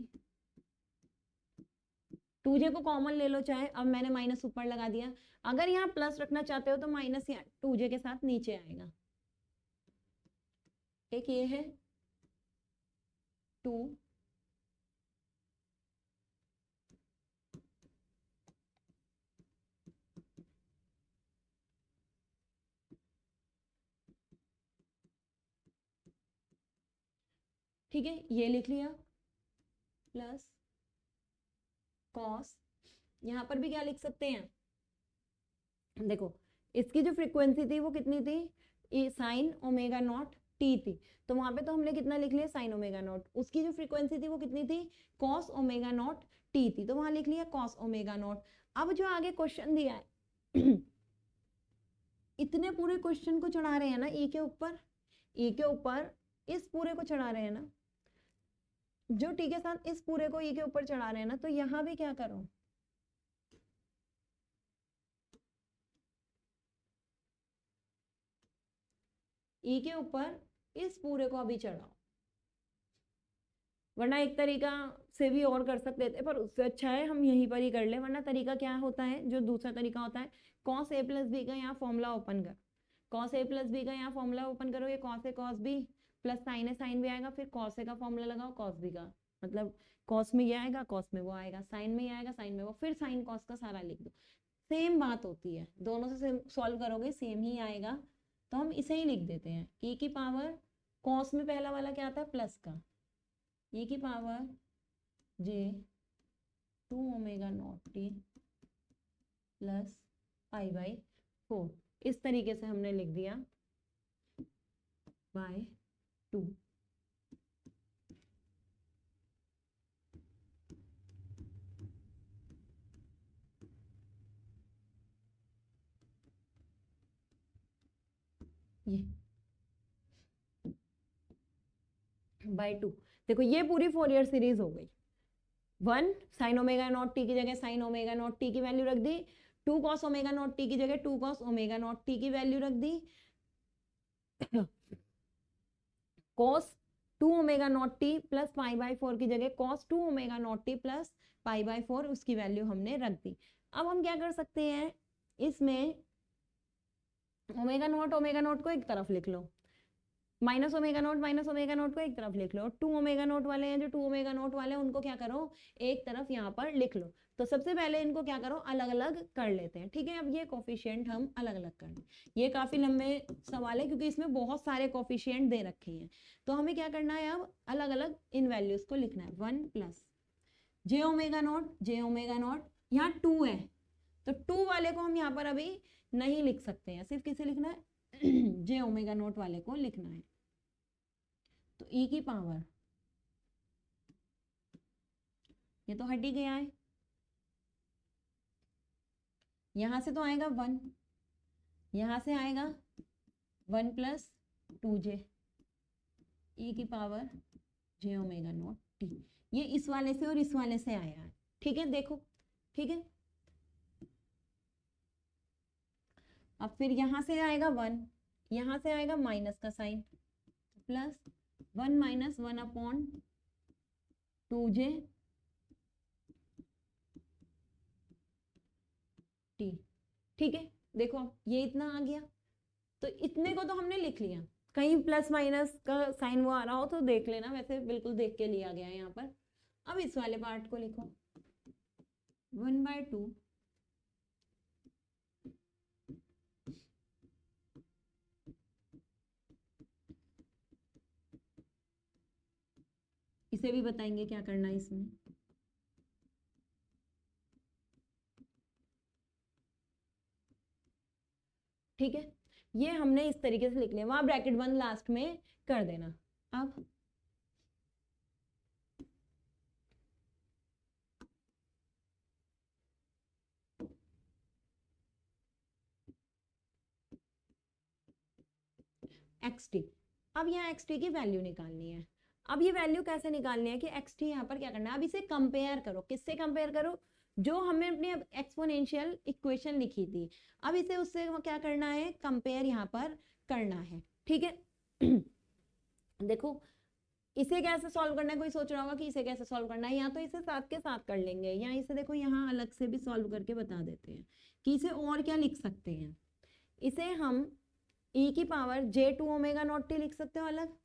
2j को कॉमन ले लो चाहे, अब मैंने माइनस ऊपर लगा दिया, अगर यहाँ प्लस रखना चाहते हो तो माइनस यहाँ 2j के साथ नीचे आएगा। एक ये है 2 ठीक है, ये लिख लिया प्लस कॉस, यहाँ पर भी क्या लिख सकते हैं, देखो इसकी जो फ्रीक्वेंसी थी वो कितनी थी, साइन ओमेगा नॉट टी थी, तो वहां पे तो हमने कितना लिख लिया साइन ओमेगा नॉट, उसकी जो फ्रीक्वेंसी थी वो कितनी थी, कॉस ओमेगा नॉट टी थी, तो वहां लिख लिया कॉस ओमेगा नॉट। अब जो आगे क्वेश्चन दिया है इतने पूरे क्वेश्चन को चढ़ा रहे हैं ना ई के ऊपर, ई के ऊपर इस पूरे को चढ़ा रहे हैं ना, जो टी के साथ इस पूरे को ई के ऊपर चढ़ा रहे हैं ना, तो यहाँ भी क्या करो, ई के ऊपर इस पूरे को अभी चढ़ाओ, वरना एक तरीका से भी और कर सकते थे, पर उससे अच्छा है हम यहीं पर ही कर ले। वरना तरीका क्या होता है, जो दूसरा तरीका होता है, cos a प्लस बी का यहाँ फॉर्मूला ओपन कर, cos a प्लस बी का यहाँ फॉर्मूला ओपन करो, ये cos a cos b plus sine A sine भी आएगा, फिर cos a का फॉर्मूला लगाओ cos b का, मतलब cos में ये आएगा cos में वो आएगा, साइन में ये आएगा साइन में वो, फिर साइन cos का सारा लिख दो, सेम बात होती है, दोनों से सॉल्व करोगे सेम ही आएगा। तो हम इसे ही लिख देते हैं, e की पावर cos में पहला वाला क्या आता है प्लस का, e की power J 2 omega not T plus π/4, इस तरीके से हमने लिख दिया बाय 2। ये बाय 2, देखो ये पूरी फोरियर सीरीज हो गई। 1 साइन ओमेगा नॉट टी की जगह साइन ओमेगा नॉट टी की वैल्यू रख दी, 2 कॉस ओमेगा नॉट टी की जगह 2 कॉस ओमेगा नॉट टी की वैल्यू रख दी, cos 2 omega not T plus π/4 की जगह cos 2 omega not T plus π/4 उसकी वैल्यू हमने रख दी। अब हम क्या कर सकते हैं, इसमें ओमेगा नॉट को एक तरफ लिख लो, माइनस ओमेगा नोट को एक तरफ लिख लो, 2 ओमेगा नोट वाले हैं, जो 2 ओमेगा नोट वाले हैं उनको क्या करो, एक तरफ यहाँ पर लिख लो। तो सबसे पहले इनको क्या करो, अलग अलग कर लेते हैं, ठीक है। अब ये कोफिशिएंट हम अलग अलग कर लें, ये काफी लंबे सवाल है क्योंकि इसमें बहुत सारे कोफिशिएंट दे रखे हैं। तो हमें क्या करना है, अब अलग अलग इन वैल्यूज को लिखना है। 1 प्लस जे ओमेगा नोट, यहाँ 2 है तो 2 वाले को हम यहाँ पर अभी नहीं लिख सकते हैं, सिर्फ किसे लिखना है, जे ओमेगा नोट वाले को लिखना है। तो e की पावर, ये तो हट ही गया है, यहां से तो आएगा 1, यहां से आएगा 1 प्लस 2j e की पावर जे ओमेगा नोट टी। ये इस वाले से और इस वाले से आया है, ठीक है। देखो, ठीक है। अब फिर यहां से आएगा 1, यहां से आएगा माइनस का sine, plus 1 minus 1 upon 2j t, ठीक है। देखो ये इतना आ गया, तो इतने को तो हमने लिख लिया, कहीं प्लस माइनस का साइन वो आ रहा हो तो देख लेना, वैसे बिल्कुल देख के लिया गया है यहाँ पर। अब इस वाले पार्ट को लिखो, 1/2 इसे भी बताएंगे क्या करना है इसमें। ठीक है, ये हमने इस तरीके से लिख लिया, वहां ब्रैकेट बंद लास्ट में कर देना। अब xt, अब यहाँ xt की वैल्यू निकालनी है। अब ये वैल्यू कैसे निकालनी है कि xt यहाँ पर क्या करना है, अब इसे कंपेयर करो, किससे कंपेयर करो, जो हमने अपनी एक्सपोनेंशियल इक्वेशन लिखी थी, अब इसे उससे क्या करना है, कंपेयर यहाँ पर करना है, ठीक है। देखो इसे कैसे सॉल्व करना है, कोई सोच रहा होगा कि इसे कैसे सॉल्व करना है, या तो इसे साथ के साथ कर लेंगे, या इसे देखो यहाँ अलग से भी सॉल्व करके बता देते हैं कि इसे और क्या लिख सकते हैं। इसे हम e की power j2 omega naught T लिख सकते हो अलग,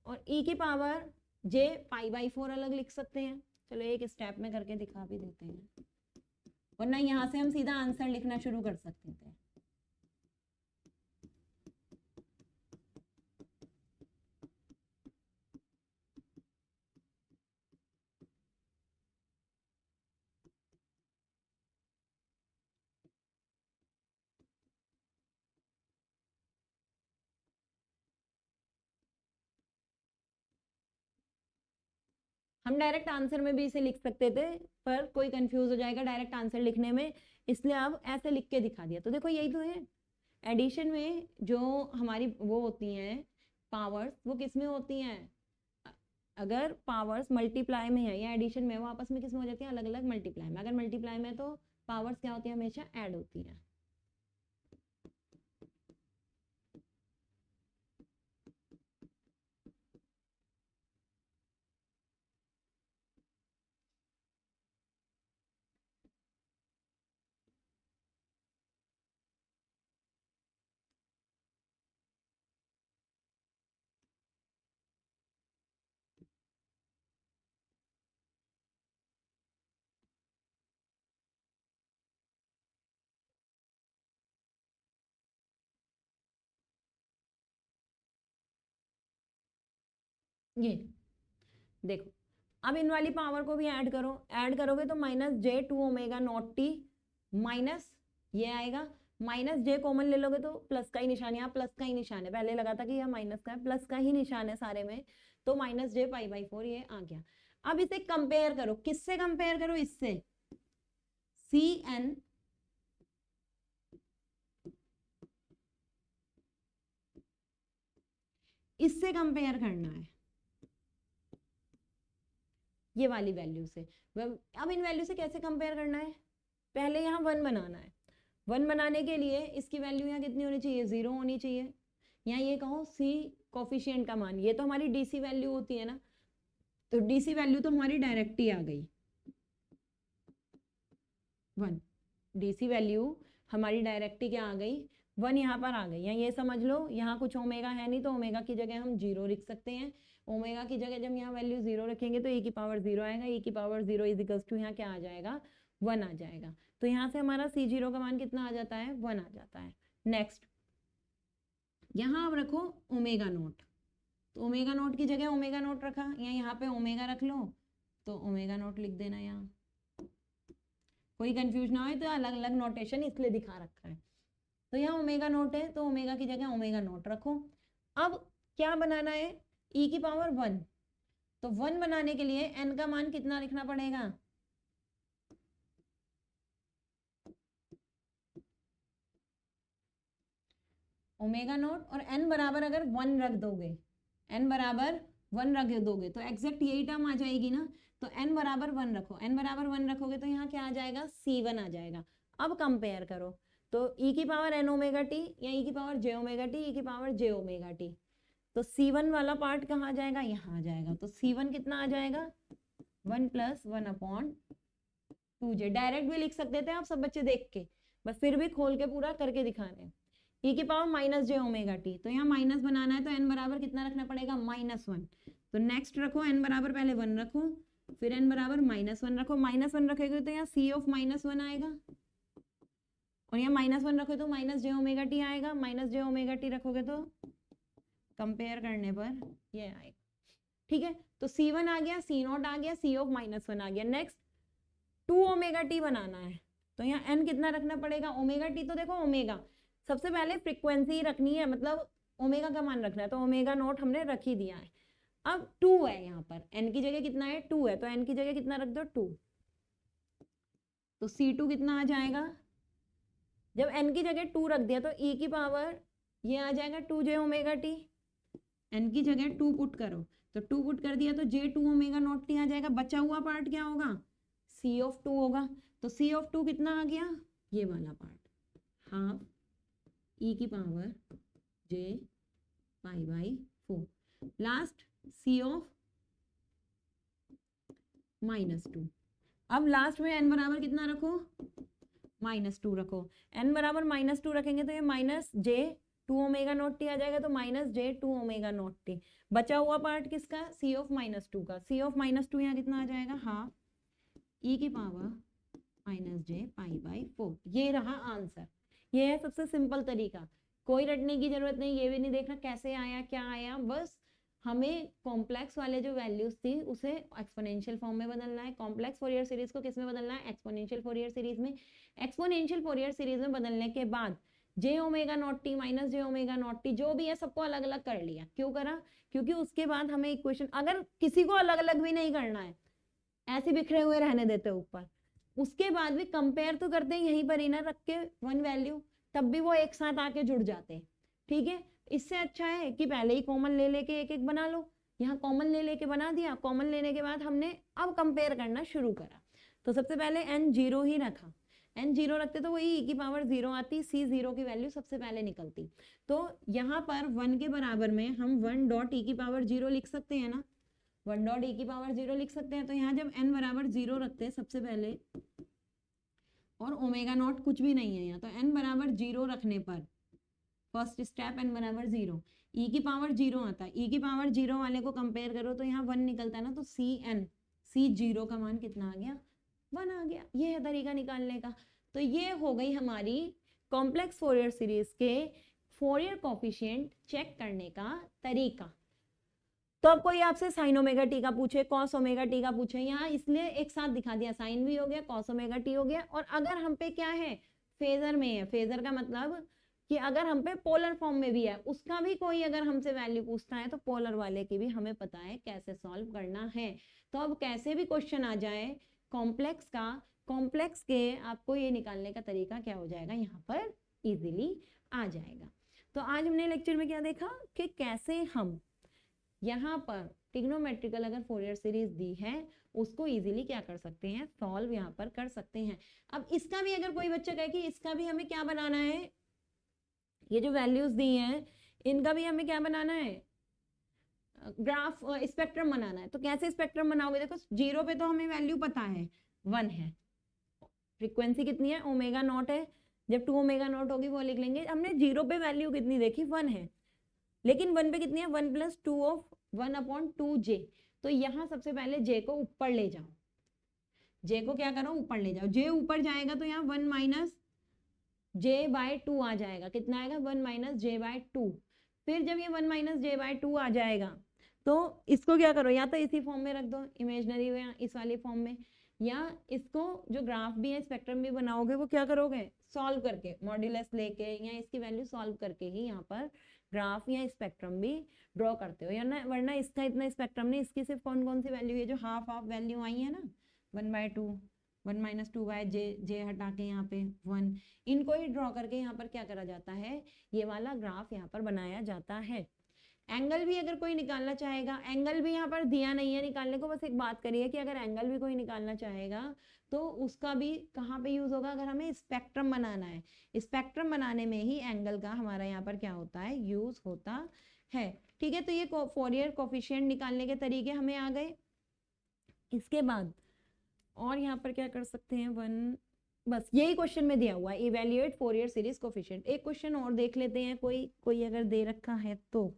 और e की पावर j π/4 अलग लिख सकते हैं। चलो एक स्टेप में करके दिखा भी देते हैं, वरना यहाँ से हम सीधा आंसर लिखना शुरू कर सकते थे। हम डायरेक्ट आंसर में भी इसे लिख सकते थे, पर कोई कंफ्यूज हो जाएगा डायरेक्ट आंसर लिखने में, इसलिए अब ऐसे लिख के दिखा दिया। तो देखो यही तो है, एडिशन में जो हमारी वो होती हैं पावर्स, वो किस में होती हैं, अगर पावर्स मल्टीप्लाई में है या एडिशन में, वो आपस में किस में हो जाती है, अलग अलग मल्टीप्लाई में। अगर मल्टीप्लाई में तो पावर्स क्या होती है, हमेशा ऐड होती है। ये देखो, अब इन वाली पावर को भी ऐड करो, ऐड करोगे तो -j2 omega naught T minus ये आएगा, माइनस जे कॉमन ले लोगे तो प्लस का ही निशान, यहाँ प्लस का ही निशान है, पहले लगा था कि यह माइनस का है, प्लस का ही निशान है सारे में, तो -j π/4 ये आ गया। अब इसे कंपेयर करो, किससे कंपेयर करो, इससे cn इससे कंपेयर करना है, ये वाली वैल्यू से। अब इन वैल्यू से कैसे कंपेयर करना है, पहले यहाँ 1 बनाना है, 1 बनाने के लिए इसकी वैल्यू यहाँ कितनी होनी चाहिए, 0 होनी चाहिए, यहाँ ये कहो c कोफिशिएंट का मान, ये तो हमारी डीसी वैल्यू होती है ना, तो डीसी वैल्यू तो हमारी डायरेक्ट ही आ गई 1, डीसी वैल्यू हमारी डायरेक्ट ही क्या आ गई 1 यहाँ पर आ गई, या ये समझ लो यहाँ कुछ ओमेगा है नहीं, तो ओमेगा की जगह हम 0 लिख सकते हैं। ओमेगा की जगह जब यहाँ वैल्यू 0 रखेंगे तो e की पावर 0 आएगा, e की पावर 0 इज इक्वल्स टू यहाँ क्या आ जाएगा, 1 आ जाएगा। तो यहाँ से हमारा C0 का मान कितना आ जाता है, 1 आ जाता है। नेक्स्ट यहाँ आप रखो ओमेगा नोट, तो ओमेगा नोट की जगह ओमेगा नोट रखा, या यहाँ पे ओमेगा रख लो तो ओमेगा नोट लिख देना। यहाँ कोई कंफ्यूज ना हो तो अलग अलग नोटेशन इसलिए दिखा रखा है। तो यहाँ ओमेगा नोट है तो ओमेगा की जगह ओमेगा नोट रखो। अब क्या बनाना है, e की पावर 1, तो 1 बनाने के लिए n का मान कितना लिखना पड़ेगा, ओमेगा नोट, और n बराबर अगर 1 रख दोगे, n बराबर 1 रख दोगे तो एग्जैक्ट यही टर्म आ जाएगी ना। तो n बराबर 1 रखो, n बराबर 1 रखोगे तो यहाँ क्या आ जाएगा, C1 आ जाएगा। अब कंपेयर करो तो e की पावर n ओमेगा टी या e की power j omega T, e की पावर j ओमेगा टी, तो C1 वाला पार्ट कहाँ आ जाएगा, यहाँ आ जाएगा। तो C1 कितना आ जाएगा, 1 + 1/2j। डायरेक्ट भी लिख सकते थे आप सब बच्चे देख के, बस फिर भी खोल के पूरा करके दिखा रहे हैं। e की पावर -j ओमेगा टी, तो यहाँ माइनस बनाना है तो n बराबर कितना रखना पड़ेगा, -1। तो नेक्स्ट रखो n बराबर पहले 1 रखो, फिर n बराबर -1 रखो। -1 रखेगे तो यहाँ C ऑफ -1 आएगा, और यहाँ -1 रखो तो -j ओमेगा टी आएगा। -j ओमेगा टी रखोगे तो कंपेयर करने पर ये आएगा। ठीक है, तो C1 आ गया, C0 आ गया, C ऑफ -1 आ गया। नेक्स्ट 2 ओमेगा टी बनाना है, तो यहाँ n कितना रखना पड़ेगा, ओमेगा टी, तो देखो ओमेगा सबसे पहले फ्रीक्वेंसी रखनी है, मतलब ओमेगा का मान रखना है, तो ओमेगा नॉट हमने रख ही दिया है। अब 2 है यहाँ पर, n की जगह कितना है, 2 है, तो n की जगह कितना रख दो, 2। तो C2 कितना आ जाएगा, जब n की जगह 2 रख दिया तो e की पावर ये आ जाएगा 2j ओमेगा टी। n की जगह 2 पुट करो, तो 2 पुट कर दिया तो j2 ओमेगा नॉट टी आ जाएगा। बचा हुआ पार्ट क्या होगा, C ऑफ 2 होगा। तो C ऑफ 2 कितना आ गया, ये वाला पार्ट, हाफ e की power j π/4। Last C of -2। अब लास्ट में n बराबर कितना रखो, -2 रखो। n बराबर -2 रखेंगे तो ये -j2 ओमेगा नॉट टी आ जाएगा, तो -j2 ओमेगा नॉट टी। बचा हुआ पार्ट किसका, C ऑफ -2 का। C ऑफ -2 यहाँ कितना आ जाएगा, हाफ e की पावर -j π/4। ये रहा आंसर। ये है सबसे सिंपल तरीका, कोई रटने की जरूरत नहीं, ये भी नहीं देखना कैसे आया क्या आया, बस हमें कॉम्प्लेक्स वाले जो वैल्यूज थी उसे एक्सपोनेंशियल फॉर्म में बदलना है। कॉम्प्लेक्स फोरियर सीरीज को किस में बदलना है, एक्सपोनेंशियल फोरियर सीरीज में। एक्सपोनेंशियल फोरियर सीरीज में बदलने के बाद j omega not T -j omega not T जो भी है सबको अलग अलग कर लिया। क्यों करा, क्योंकि उसके बाद हमें इक्वेशन, अगर किसी को अलग अलग भी नहीं करना है, ऐसे बिखरे हुए रहने देते ऊपर, उसके बाद भी कंपेयर तो करते हैं यहीं पर ही ना रख के 1 वैल्यू, तब भी वो एक साथ आके जुड़ जाते हैं। ठीक है, इससे अच्छा है कि पहले ही कॉमन ले लेके एक एक बना लो। यहाँ कॉमन ले लेके बना दिया, कॉमन लेने के बाद हमने अब कंपेयर करना शुरू करा। तो सबसे पहले n 0 ही रखा, n 0 रखते तो वही e की पावर 0 आती, C0 की वैल्यू सबसे पहले निकलती। तो यहाँ पर 1 के बराबर में हम 1 डॉट e की पावर 0 लिख सकते हैं ना, 1 डॉट e की पावर 0 लिख सकते हैं। तो यहाँ जब n बराबर 0 रखते हैं सबसे पहले, और ओमेगा नॉट कुछ भी नहीं है यहाँ, तो n बराबर 0 रखने पर फर्स्ट स्टेप n बराबर 0, e की पावर 0 आता है, e की पावर 0 वाले को कंपेयर करो तो यहाँ 1 निकलता है ना, तो C0 का मान कितना आ गया, 1 आ गया। ये है तरीका निकालने का। तो ये हो गई हमारी कॉम्प्लेक्स फोरियर सीरीज के फोरियर कोफिशिएंट चेक करने का तरीका। तो अब कोई आपसे साइन ओमेगा टी का पूछे, कॉस ओमेगा टी का पूछे, यहाँ इसलिए एक साथ दिखा दिया, साइन भी हो गया, कॉस ओमेगा टी हो गया। और अगर हम पे क्या है, फेजर में है, फेजर का मतलब कि अगर हम पे पोलर फॉर्म में भी है, उसका भी कोई अगर हमसे वैल्यू पूछता है तो पोलर वाले की भी हमें पता है कैसे सॉल्व करना है। तो अब कैसे भी क्वेश्चन आ जाए कॉम्प्लेक्स का, कॉम्प्लेक्स के आपको ये निकालने का तरीका क्या हो जाएगा, यहाँ पर इजीली आ जाएगा। तो आज हमने लेक्चर में क्या देखा कि कैसे हम यहाँ पर ट्रिग्नोमेट्रिकल अगर फोरियर सीरीज दी है उसको इजीली क्या कर सकते हैं, सॉल्व यहाँ पर कर सकते हैं। अब इसका भी अगर कोई बच्चा कहे कि इसका भी हमें क्या बनाना है, ये जो वैल्यूज दी हैं इनका भी हमें क्या बनाना है, ग्राफ स्पेक्ट्रम बनाना है। तो कैसे स्पेक्ट्रम बनाओगे, देखो 0 पे तो हमें वैल्यू पता है 1 है, फ्रीक्वेंसी कितनी है, ओमेगा नॉट है, जब 2 ओमेगा नॉट होगी वो लिख लेंगे। हमने 0 पे वैल्यू कितनी देखी, 1 है, लेकिन 1 पे कितनी है, 1 + 2 ऑफ 1/2j। तो यहाँ सबसे पहले j को ऊपर ले जाओ, j को क्या करो, ऊपर ले जाओ। j ऊपर जाएगा तो यहाँ 1 - j/2 आ जाएगा। कितना आएगा, 1 - j/2। फिर जब ये 1 - j/2 आ जाएगा तो इसको क्या करो, या तो इसी फॉर्म में रख दो, इमेजनरी हो, या इस वाली फॉर्म में, या इसको जो ग्राफ भी है, स्पेक्ट्रम भी बनाओगे, वो क्या करोगे, सॉल्व करके, मॉड्यूलस लेके या इसकी वैल्यू सॉल्व करके ही यहाँ पर ग्राफ या स्पेक्ट्रम भी ड्रॉ करते हो, या ना, वरना इसका इतना स्पेक्ट्रम नहीं, इसकी सिर्फ कौन कौन सी वैल्यू है जो हाफ हाफ वैल्यू आई है ना, 1/2, 1 - 2/j, j हटा के यहाँ पे 1, इनको ही ड्रॉ करके यहाँ पर क्या करा जाता है, ये वाला ग्राफ यहाँ पर बनाया जाता है। एंगल भी अगर कोई निकालना चाहेगा, एंगल भी यहाँ पर दिया नहीं है निकालने को, बस एक बात करिए कि अगर एंगल भी कोई निकालना चाहेगा तो उसका भी कहाँ पे यूज होगा, अगर हमें स्पेक्ट्रम बनाना है, स्पेक्ट्रम बनाने में ही एंगल का हमारा यहाँ पर क्या होता है, यूज होता है। ठीक है, तो ये फोरियर कोफिशिएंट निकालने के तरीके हमें आ गए। इसके बाद और यहाँ पर क्या कर सकते हैं, 1, बस यही क्वेश्चन में दिया हुआ है, इवेल्युएट फोरियर सीरीज कोफिशिएंट। एक क्वेश्चन और देख लेते हैं, कोई अगर दे रखा है तो।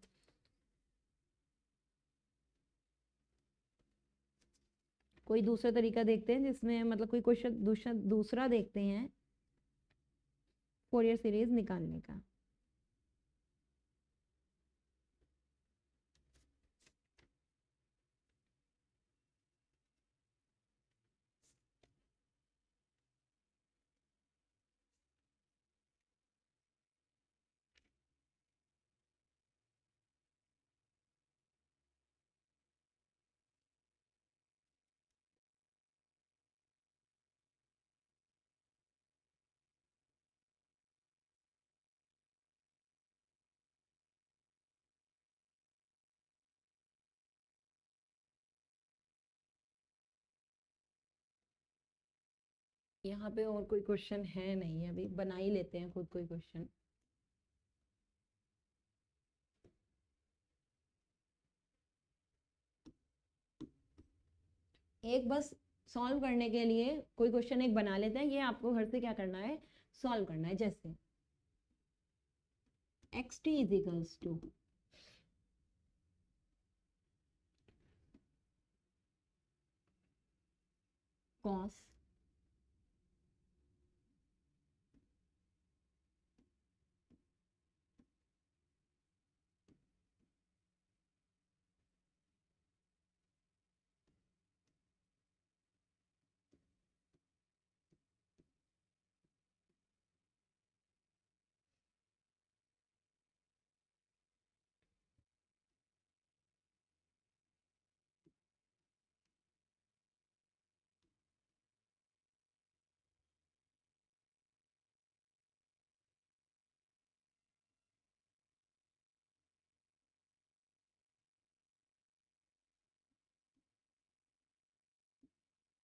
कोई दूसरा तरीका देखते हैं जिसमें मतलब कोई क्वेश्चन दूसरा देखते हैं फोरियर सीरीज निकालने का। यहाँ पे और कोई क्वेश्चन है नहीं, अभी बना ही लेते हैं खुद कोई क्वेश्चन। एक बस सॉल्व करने के लिए कोई क्वेश्चन एक बना लेते हैं, ये आपको घर से क्या करना है, सॉल्व करना है। जैसे xt = cos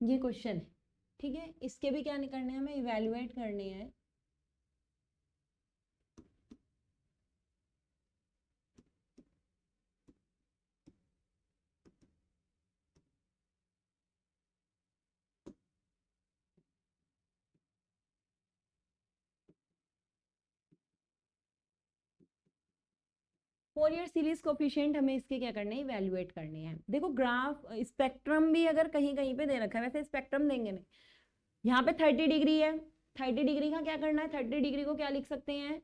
ये क्वेश्चन है। ठीक है, इसके भी क्या नहीं करने हैं, हमें इवेल्युएट करने हैं। फोरियर सीरीज कोफिशिएंट हमें इसके क्या करने हैं, इवेल्युएट करने हैं। देखो ग्राफ स्पेक्ट्रम भी अगर कहीं कहीं पे दे रखा है, वैसे स्पेक्ट्रम देंगे नहीं, यहाँ पे 30 डिग्री है, 30 डिग्री का क्या करना है, 30 डिग्री को क्या लिख सकते हैं,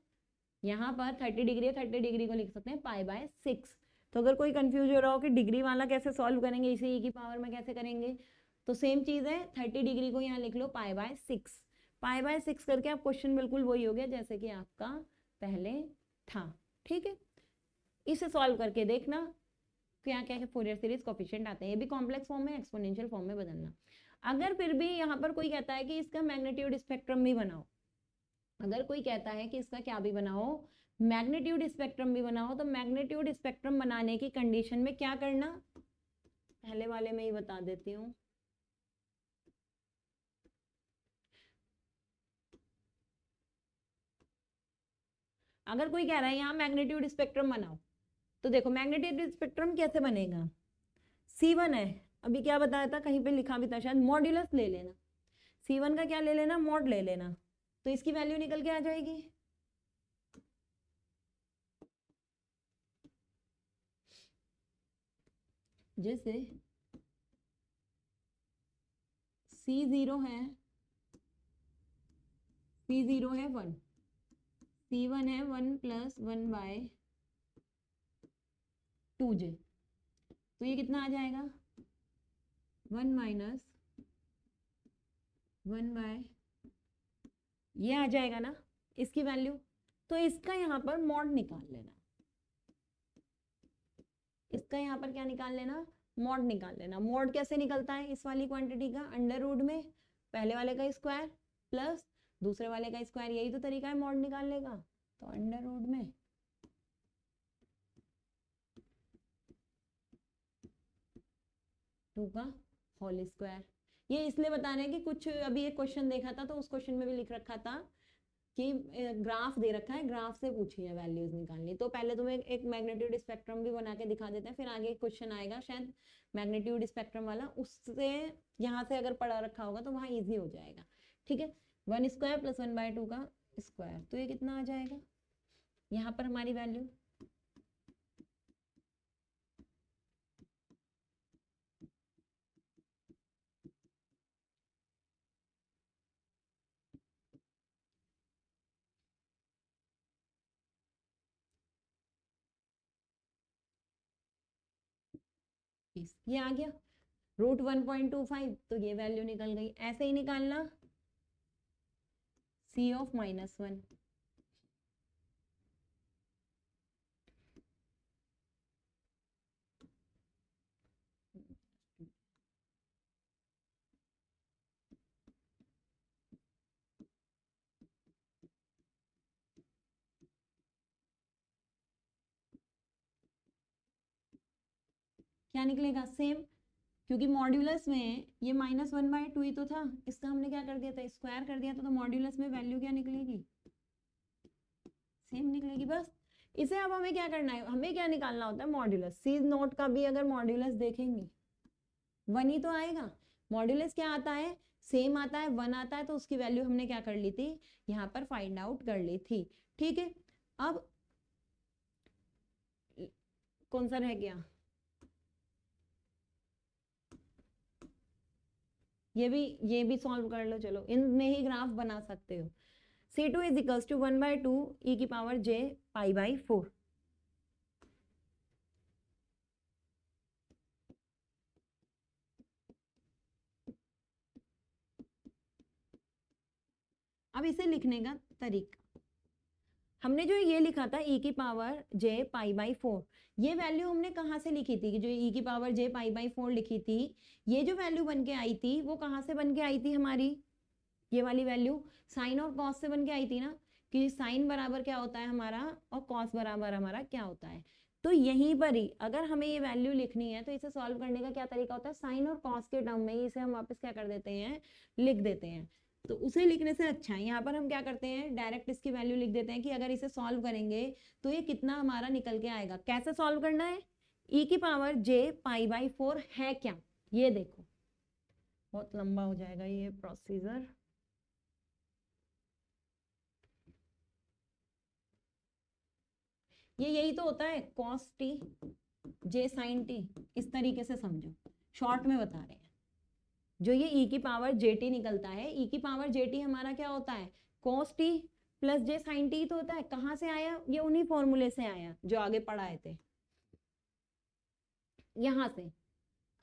यहाँ पर 30 डिग्री है, 30 डिग्री को लिख सकते हैं π/6। तो अगर कोई कंफ्यूज हो रहा हो कि डिग्री वाला कैसे सॉल्व करेंगे, इसे e की पावर में कैसे करेंगे, तो सेम चीज है, 30 डिग्री को यहाँ लिख लो π/6। π/6 करके आप क्वेश्चन बिल्कुल वही हो गया जैसे कि आपका पहले था। ठीक है, इसे सॉल्व करके देखना क्या क्या फोरियर सीरीज कोफिशिएंट आते हैं। ये भी कॉम्प्लेक्स फॉर्म में, एक्सपोनेंशियल फॉर्म में बदलना। अगर फिर भी यहाँ पर कोई कहता है कि इसका मैग्नीट्यूड स्पेक्ट्रम भी बनाओ, अगर कोई कहता है कि इसका क्या भी बनाओ, मैग्नीट्यूड स्पेक्ट्रम भी बनाओ, तो मैग्नीट्यूड स्पेक्ट्रम बनाने की कंडीशन में क्या करना, पहले वाले में ही बता देती हूँ। अगर कोई कह रहा है यहाँ मैग्नीट्यूड स्पेक्ट्रम बनाओ, तो देखो मैग्नीट्यूड स्पेक्ट्रम कैसे बनेगा, C1 है, अभी क्या बताया था, कहीं पे लिखा भी था शायद, मॉड्यूलस ले लेना, C1 का क्या ले लेना, मॉड ले लेना। तो इसकी वैल्यू निकल के आ जाएगी। जैसे C0 है, C0 है 1, C1 है 1 + 1/2j, तो ये कितना आ जाएगा 1 - 1/, ये आ जाएगा ना इसकी वैल्यू। तो इसका यहाँ पर मॉड निकाल लेना, इसका यहाँ पर क्या निकाल लेना, मॉड निकाल लेना। मॉड कैसे निकलता है इस वाली क्वांटिटी का, अंडर रूट में पहले वाले का स्क्वायर प्लस दूसरे वाले का स्क्वायर, यही तो तरीका है मॉड निकालने का। तो अंडर रूट में 2 का होल स्क्वायर। ये इसलिए बता रहे हैं कि कुछ अभी एक क्वेश्चन देखा था, तो उस क्वेश्चन में भी लिख रखा था कि ग्राफ दे रखा है, ग्राफ से पूछी है वैल्यूज निकालनी। तो पहले तुम्हें एक मैग्नीट्यूड स्पेक्ट्रम भी बना के दिखा देते हैं, फिर आगे क्वेश्चन आएगा शायद मैग्नीट्यूड स्पेक्ट्रम वाला, उससे यहाँ से अगर पढ़ा रखा होगा तो वहाँ इजी हो जाएगा। ठीक है, 1 स्क्वायर + 1/2 का स्क्वायर, तो ये कितना आ जाएगा यहाँ पर हमारी वैल्यू। ये आ गया √1.25, तो ये वैल्यू निकल गई। ऐसे ही निकालना C of -1, क्या निकलेगा सेम, क्योंकि मॉड्यूलस में ये -1/2 ही तो था, इसका हमने क्या कर दिया था स्क्वायर कर दिया था, तो मॉड्यूलस में वैल्यू क्या निकलेगी सेम निकलेगी। बस इसे अब हमें क्या करना है, हमें क्या निकालना होता है मॉड्यूलस। C0 का भी अगर मॉड्यूलस देखेंगे 1 ही तो आएगा। मॉड्यूलस क्या आता है सेम आता है, 1 आता है, तो उसकी वैल्यू हमने क्या कर ली थी यहाँ पर फाइंड आउट कर ली थी। ठीक है, अब कौन सा रह गया, ये भी सॉल्व कर लो। चलो इनमें ही ग्राफ बना सकते हो। C2 = 1/2 e⁻j π/4। अब इसे लिखने का तरीका, हमने जो ये लिखा था e⁻j π/4, ये वैल्यू हमने कहाँ से लिखी थी, जो e⁻j π/4 लिखी थी, ये जो वैल्यू बन के आई थी वो कहाँ से बन के आई थी हमारी, ये वाली वैल्यू साइन और कॉस से बन के आई थी ना, कि साइन बराबर क्या होता है हमारा और कॉस बराबर हमारा क्या होता है। तो यहीं पर ही अगर हमें ये वैल्यू लिखनी है तो इसे सॉल्व करने का क्या तरीका होता है, साइन और कॉस के टर्म में ही इसे हम वापस क्या कर देते हैं लिख देते हैं। तो उसे लिखने से अच्छा है यहाँ पर हम क्या करते हैं डायरेक्ट इसकी वैल्यू लिख देते हैं कि अगर इसे सॉल्व करेंगे तो ये कितना हमारा निकल के आएगा। कैसे सॉल्व करना है, e⁻j π/4 है क्या, ये देखो बहुत लंबा हो जाएगा ये प्रोसीजर। ये यही तो होता है cos t j sin t, इस तरीके से समझो, शॉर्ट में बता रहे हैं। जो ये e⁻j t निकलता है, e⁻j t हमारा क्या होता है cos t + j sin t तो होता है। कहाँ से आया, ये उन्हीं फॉर्मूले से आया जो आगे पढ़ाए थे। यहां से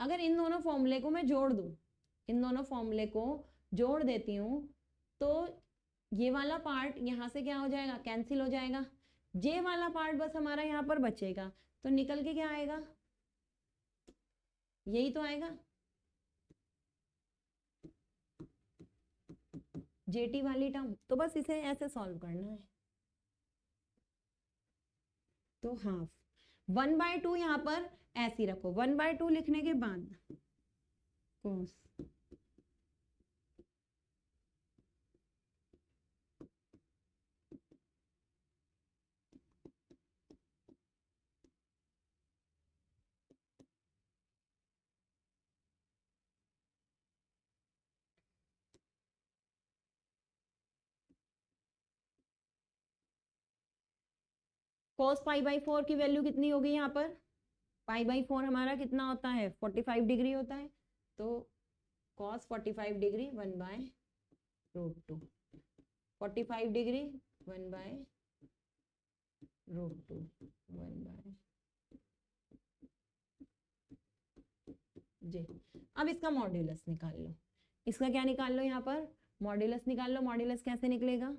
अगर इन दोनों फॉर्मूले को मैं जोड़ दूं, इन दोनों फॉर्मूले को जोड़ देती हूँ, तो ये वाला पार्ट यहाँ से क्या हो जाएगा कैंसिल हो जाएगा, जे वाला पार्ट बस हमारा यहाँ पर बचेगा। तो निकल के क्या आएगा, यही तो आएगा जेटी वाली टर्म। तो बस इसे ऐसे सॉल्व करना है। तो हाफ 1/2 यहाँ पर ऐसे ही रखो, 1/2 लिखने के बाद cos cos π/4 की वैल्यू कितनी होगी यहाँ पर, π/4 हमारा कितना होता है 45 डिग्री होता है, तो cos 45 डिग्री 1/√2, 45 डिग्री 1/√2, 1 जी। अब इसका मॉड्यूलस निकाल लो, इसका क्या निकाल लो, यहाँ पर मॉड्यूलस निकाल लो। मॉड्यूलस कैसे निकलेगा,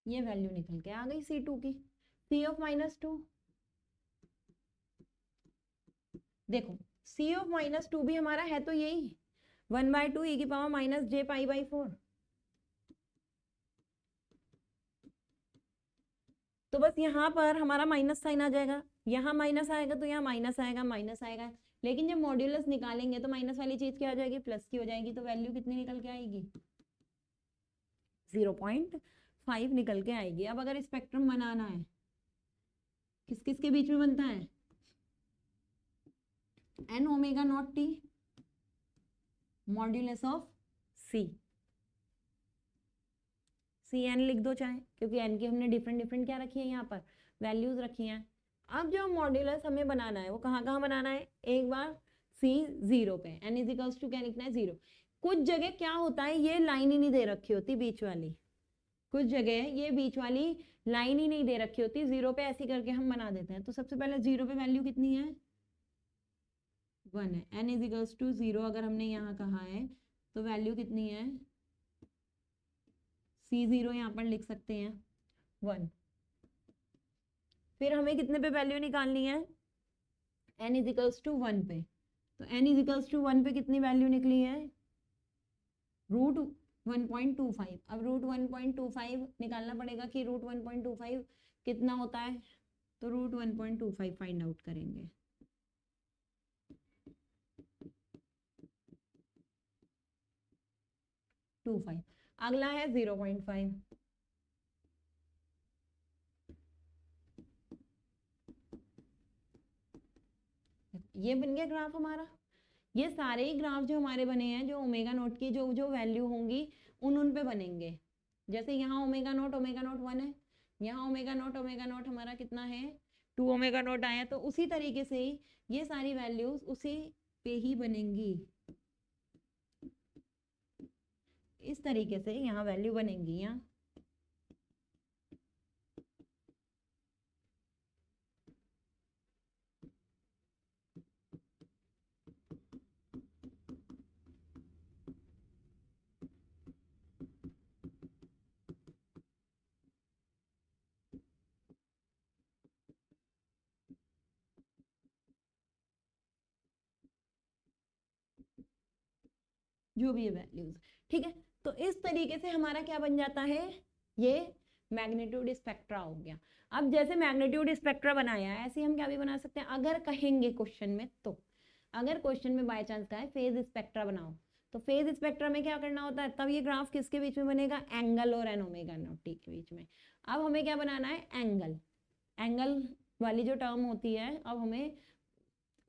ये वैल्यू निकल के आ गई C2 की, C ऑफ -2। देखो C ऑफ -2 भी हमारा है तो यही 1/2 e की पावर -j π/4, तो बस यहाँ पर हमारा माइनस साइन आ जाएगा, यहाँ माइनस आएगा तो यहाँ माइनस आएगा, माइनस आएगा, लेकिन जब मॉड्यूलस निकालेंगे तो माइनस वाली चीज क्या आ जाएगी, प्लस की हो जाएगी, तो वैल्यू कितनी निकल के आएगी 0.5 निकल के आएगी। अब अगर स्पेक्ट्रम बनाना है, किस किस के बीच में बनता है, n ω0t modulus of c n लिख दो चाहे, क्योंकि एन की हमने डिफरेंट डिफरेंट क्या रखी है यहाँ पर वैल्यूज रखी हैं। अब जो मॉड्यूलस हमें बनाना है वो कहाँ कहाँ बनाना है, एक बार सी 0 पे, एन इज इक्वल्स टू क्या लिखना है 0। कुछ जगह क्या होता है, ये लाइन ही नहीं दे रखी होती बीच वाली, कुछ जगह ये बीच वाली लाइन ही नहीं दे रखी होती, 0 पे ऐसी करके हम बना देते हैं। तो सबसे पहले 0 पे वैल्यू कितनी है 1 है, एन इज इक्वल्स टू 0 अगर हमने यहाँ कहा है तो वैल्यू कितनी है C0 यहाँ पर लिख सकते हैं 1। फिर हमें कितने पे वैल्यू निकालनी है, n इज इक्वल्स टू 1 पे, तो n इज इक्वल्स टू 1 पे कितनी वैल्यू निकली है √1.25। अब √1.25 निकालना पड़ेगा कि √1.25 कितना होता है, तो √1.25 फाइंड आउट करेंगे। अगला है 0.5, ये बन गया ग्राफ हमारा। ये सारे ही ग्राफ जो हमारे बने हैं, जो ओमेगा नोट की जो जो वैल्यू होंगी उन पे बनेंगे। जैसे यहाँ ओमेगा नोट 1 है, यहाँ ओमेगा नोट हमारा कितना है 2 ओमेगा नोट आया, तो उसी तरीके से ही ये सारी वैल्यूज उसी पे ही बनेंगी, इस तरीके से यहाँ वैल्यू बनेंगी। यहाँ जो भी है वैल्यूज, ठीक है। तो इस तरीके से हमारा क्या बन जाता है, ये मैग्नीट्यूड स्पेक्ट्रा हो गया। अब जैसे मैग्नीट्यूड स्पेक्ट्रा बनाया है, ऐसे हम क्या भी बना सकते हैं, अगर कहेंगे क्वेश्चन में, तो अगर क्वेश्चन में बाय चांस का है फेज स्पेक्ट्रा बनाओ, तो फेज स्पेक्ट्रा में क्या करना होता है, तब ये ग्राफ किसके बीच में बनेगा, एंगल और एन ओमेगा नॉट टी के बीच में। अब हमें क्या बनाना है, एंगल, एंगल वाली जो टर्म होती है, अब हमें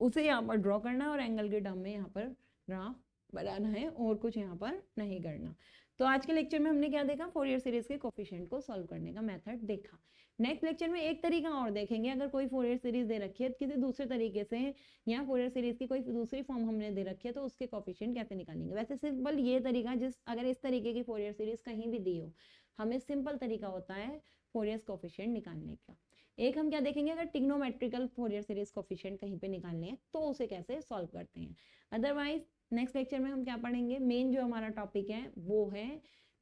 उसे यहाँ पर ड्रॉ करना है और एंगल के टर्म में यहाँ पर ग्राफ बनाना है, और कुछ यहाँ पर नहीं करना। तो आज के लेक्चर में हमने क्या देखा, फोरियर सीरीज के कोफिशिएंट को सॉल्व करने का मेथड देखा। नेक्स्ट लेक्चर में एक तरीका और देखेंगे, अगर कोई फोरियर सीरीज दे रखी है किसी दूसरे तरीके से, या फोरियर सीरीज की कोई दूसरी फॉर्म हमने दे रखी है, तो उसके कोफिशिएंट कैसे निकालेंगे। वैसे सिंपल ये तरीका, अगर इस तरीके की फोरियर सीरीज कहीं भी दी हो, हमें सिंपल तरीका होता है फोरियर कोफिशिएंट निकालने का। एक हम क्या देखेंगे, अगर ट्रिग्नोमेट्रिकल फोरियर सीरीज कोफिशिएंट कहीं पे निकालने हैं तो उसे कैसे सॉल्व करते हैं। अदरवाइज नेक्स्ट लेक्चर में हम क्या पढ़ेंगे, मेन जो हमारा टॉपिक है वो है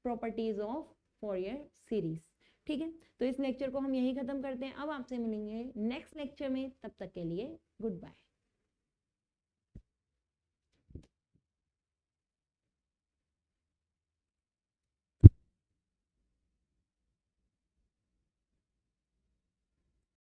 प्रॉपर्टीज ऑफ फोरियर सीरीज। ठीक है, तो इस लेक्चर को हम यही खत्म करते हैं। अब आपसे मिलेंगे नेक्स्ट लेक्चर में, तब तक के लिए गुड बाय।